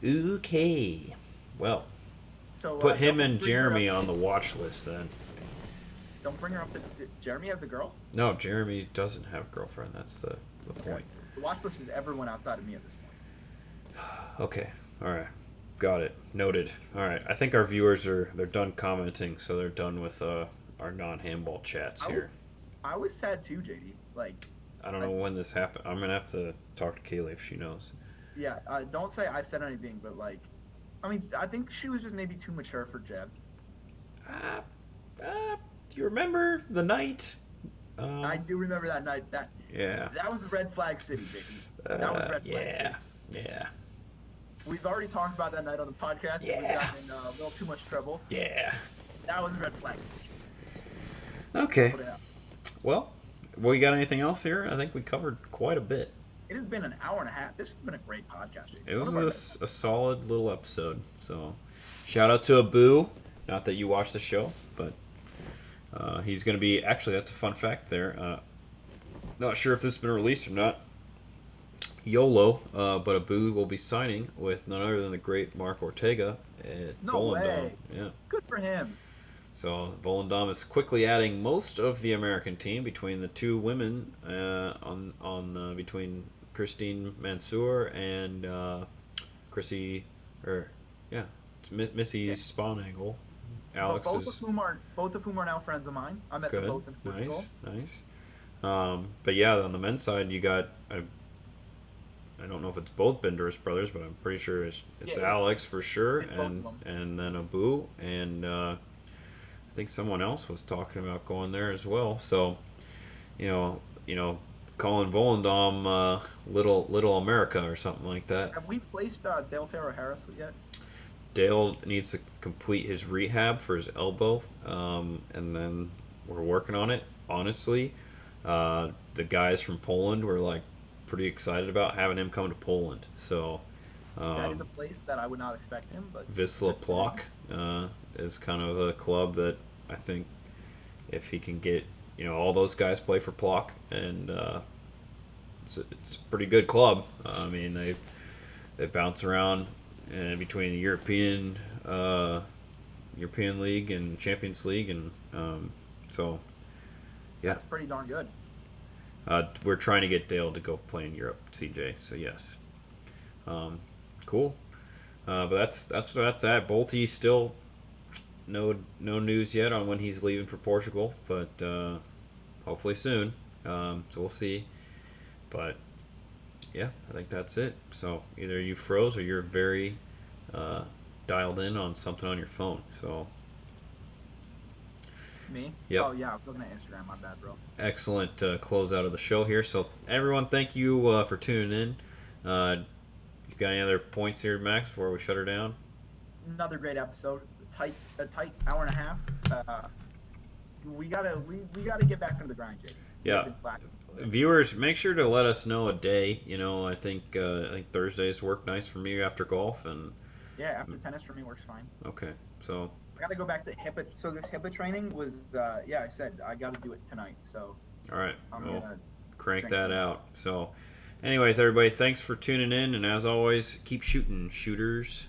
Okay. Well. So, put him and Jeremy on the watch list then. Don't bring her up to. Jeremy has a girl? No, Jeremy doesn't have a girlfriend. That's the point. The watch list is everyone outside of me at this point. Okay. All right. Got it. Noted. All right. I think our viewers they're done commenting, so they're done with our non-handball chats here. I was sad too, JD. I don't know when this happened. I'm gonna have to talk to Kaylee if she knows. Yeah. Don't say I said anything, but I think she was just maybe too mature for Jeb. Do you remember the night? I do remember that night. That was a red flag city, baby. That was red flag. Yeah. We've already talked about that night on the podcast. Yeah. We got in a little too much trouble. Yeah. That was a red flag. Okay. Well, you got anything else here? I think we covered quite a bit. It has been an hour and a half. This has been a great podcast. It was a solid little episode. So, shout out to Abu. Not that you watch the show, but he's going to be... Actually, that's a fun fact there. Not sure if this has been released or not. YOLO, but Abu will be signing with none other than the great Mark Ortega at Volendam. Yeah. Good for him. So Volendam is quickly adding most of the American team between the 2 women between Christine Mansour and Missy Sponangle. Alex both of whom are now friends of mine. I met them both in Portugal. Nice. But yeah, on the men's side, you got I don't know if it's both Benderis brothers, but I'm pretty sure it's Alex for sure, and then Abu, and I think someone else was talking about going there as well. So, calling Volendam Little America or something like that. Have we placed Dale Farrow Harris yet? Dale needs to complete his rehab for his elbow, and then we're working on it. Honestly, the guys from Poland were like pretty excited about having him come to Poland. So That is a place that I would not expect him, but Wisla Plock is kind of a club that I think if he can get, all those guys play for Plock, and it's a pretty good club. I mean, they bounce around between the European League and Champions League, and so yeah, that's pretty darn good. we're trying to get Dale to go play in Europe, CJ. So yes, cool. But that's that. Bolte still no news yet on when he's leaving for Portugal, but hopefully soon. So we'll see. But yeah, I think that's it. So either you froze or you're very dialed in on something on your phone. So Me? Yep. Oh yeah, I was looking at Instagram. My bad, bro. excellent close out of the show here. So everyone, thank you for tuning in. You got any other points here, Max, before we shut her down? Another great episode. A tight hour and a half. We gotta get back into the grind, Jake. Yeah. We've been slacking. Viewers, make sure to let us know a day. I think Thursdays work nice for me after golf, and Yeah, after tennis for me works fine. okay, so I gotta go back to HIPAA. So this HIPAA training was, I said I gotta do it tonight. So all right, I'm we'll gonna crank drink that some. out. So, anyways, everybody, thanks for tuning in, and as always, keep shooting, shooters.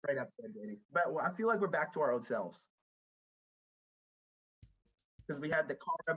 Great episode, baby. But I feel like we're back to our old selves because we had the car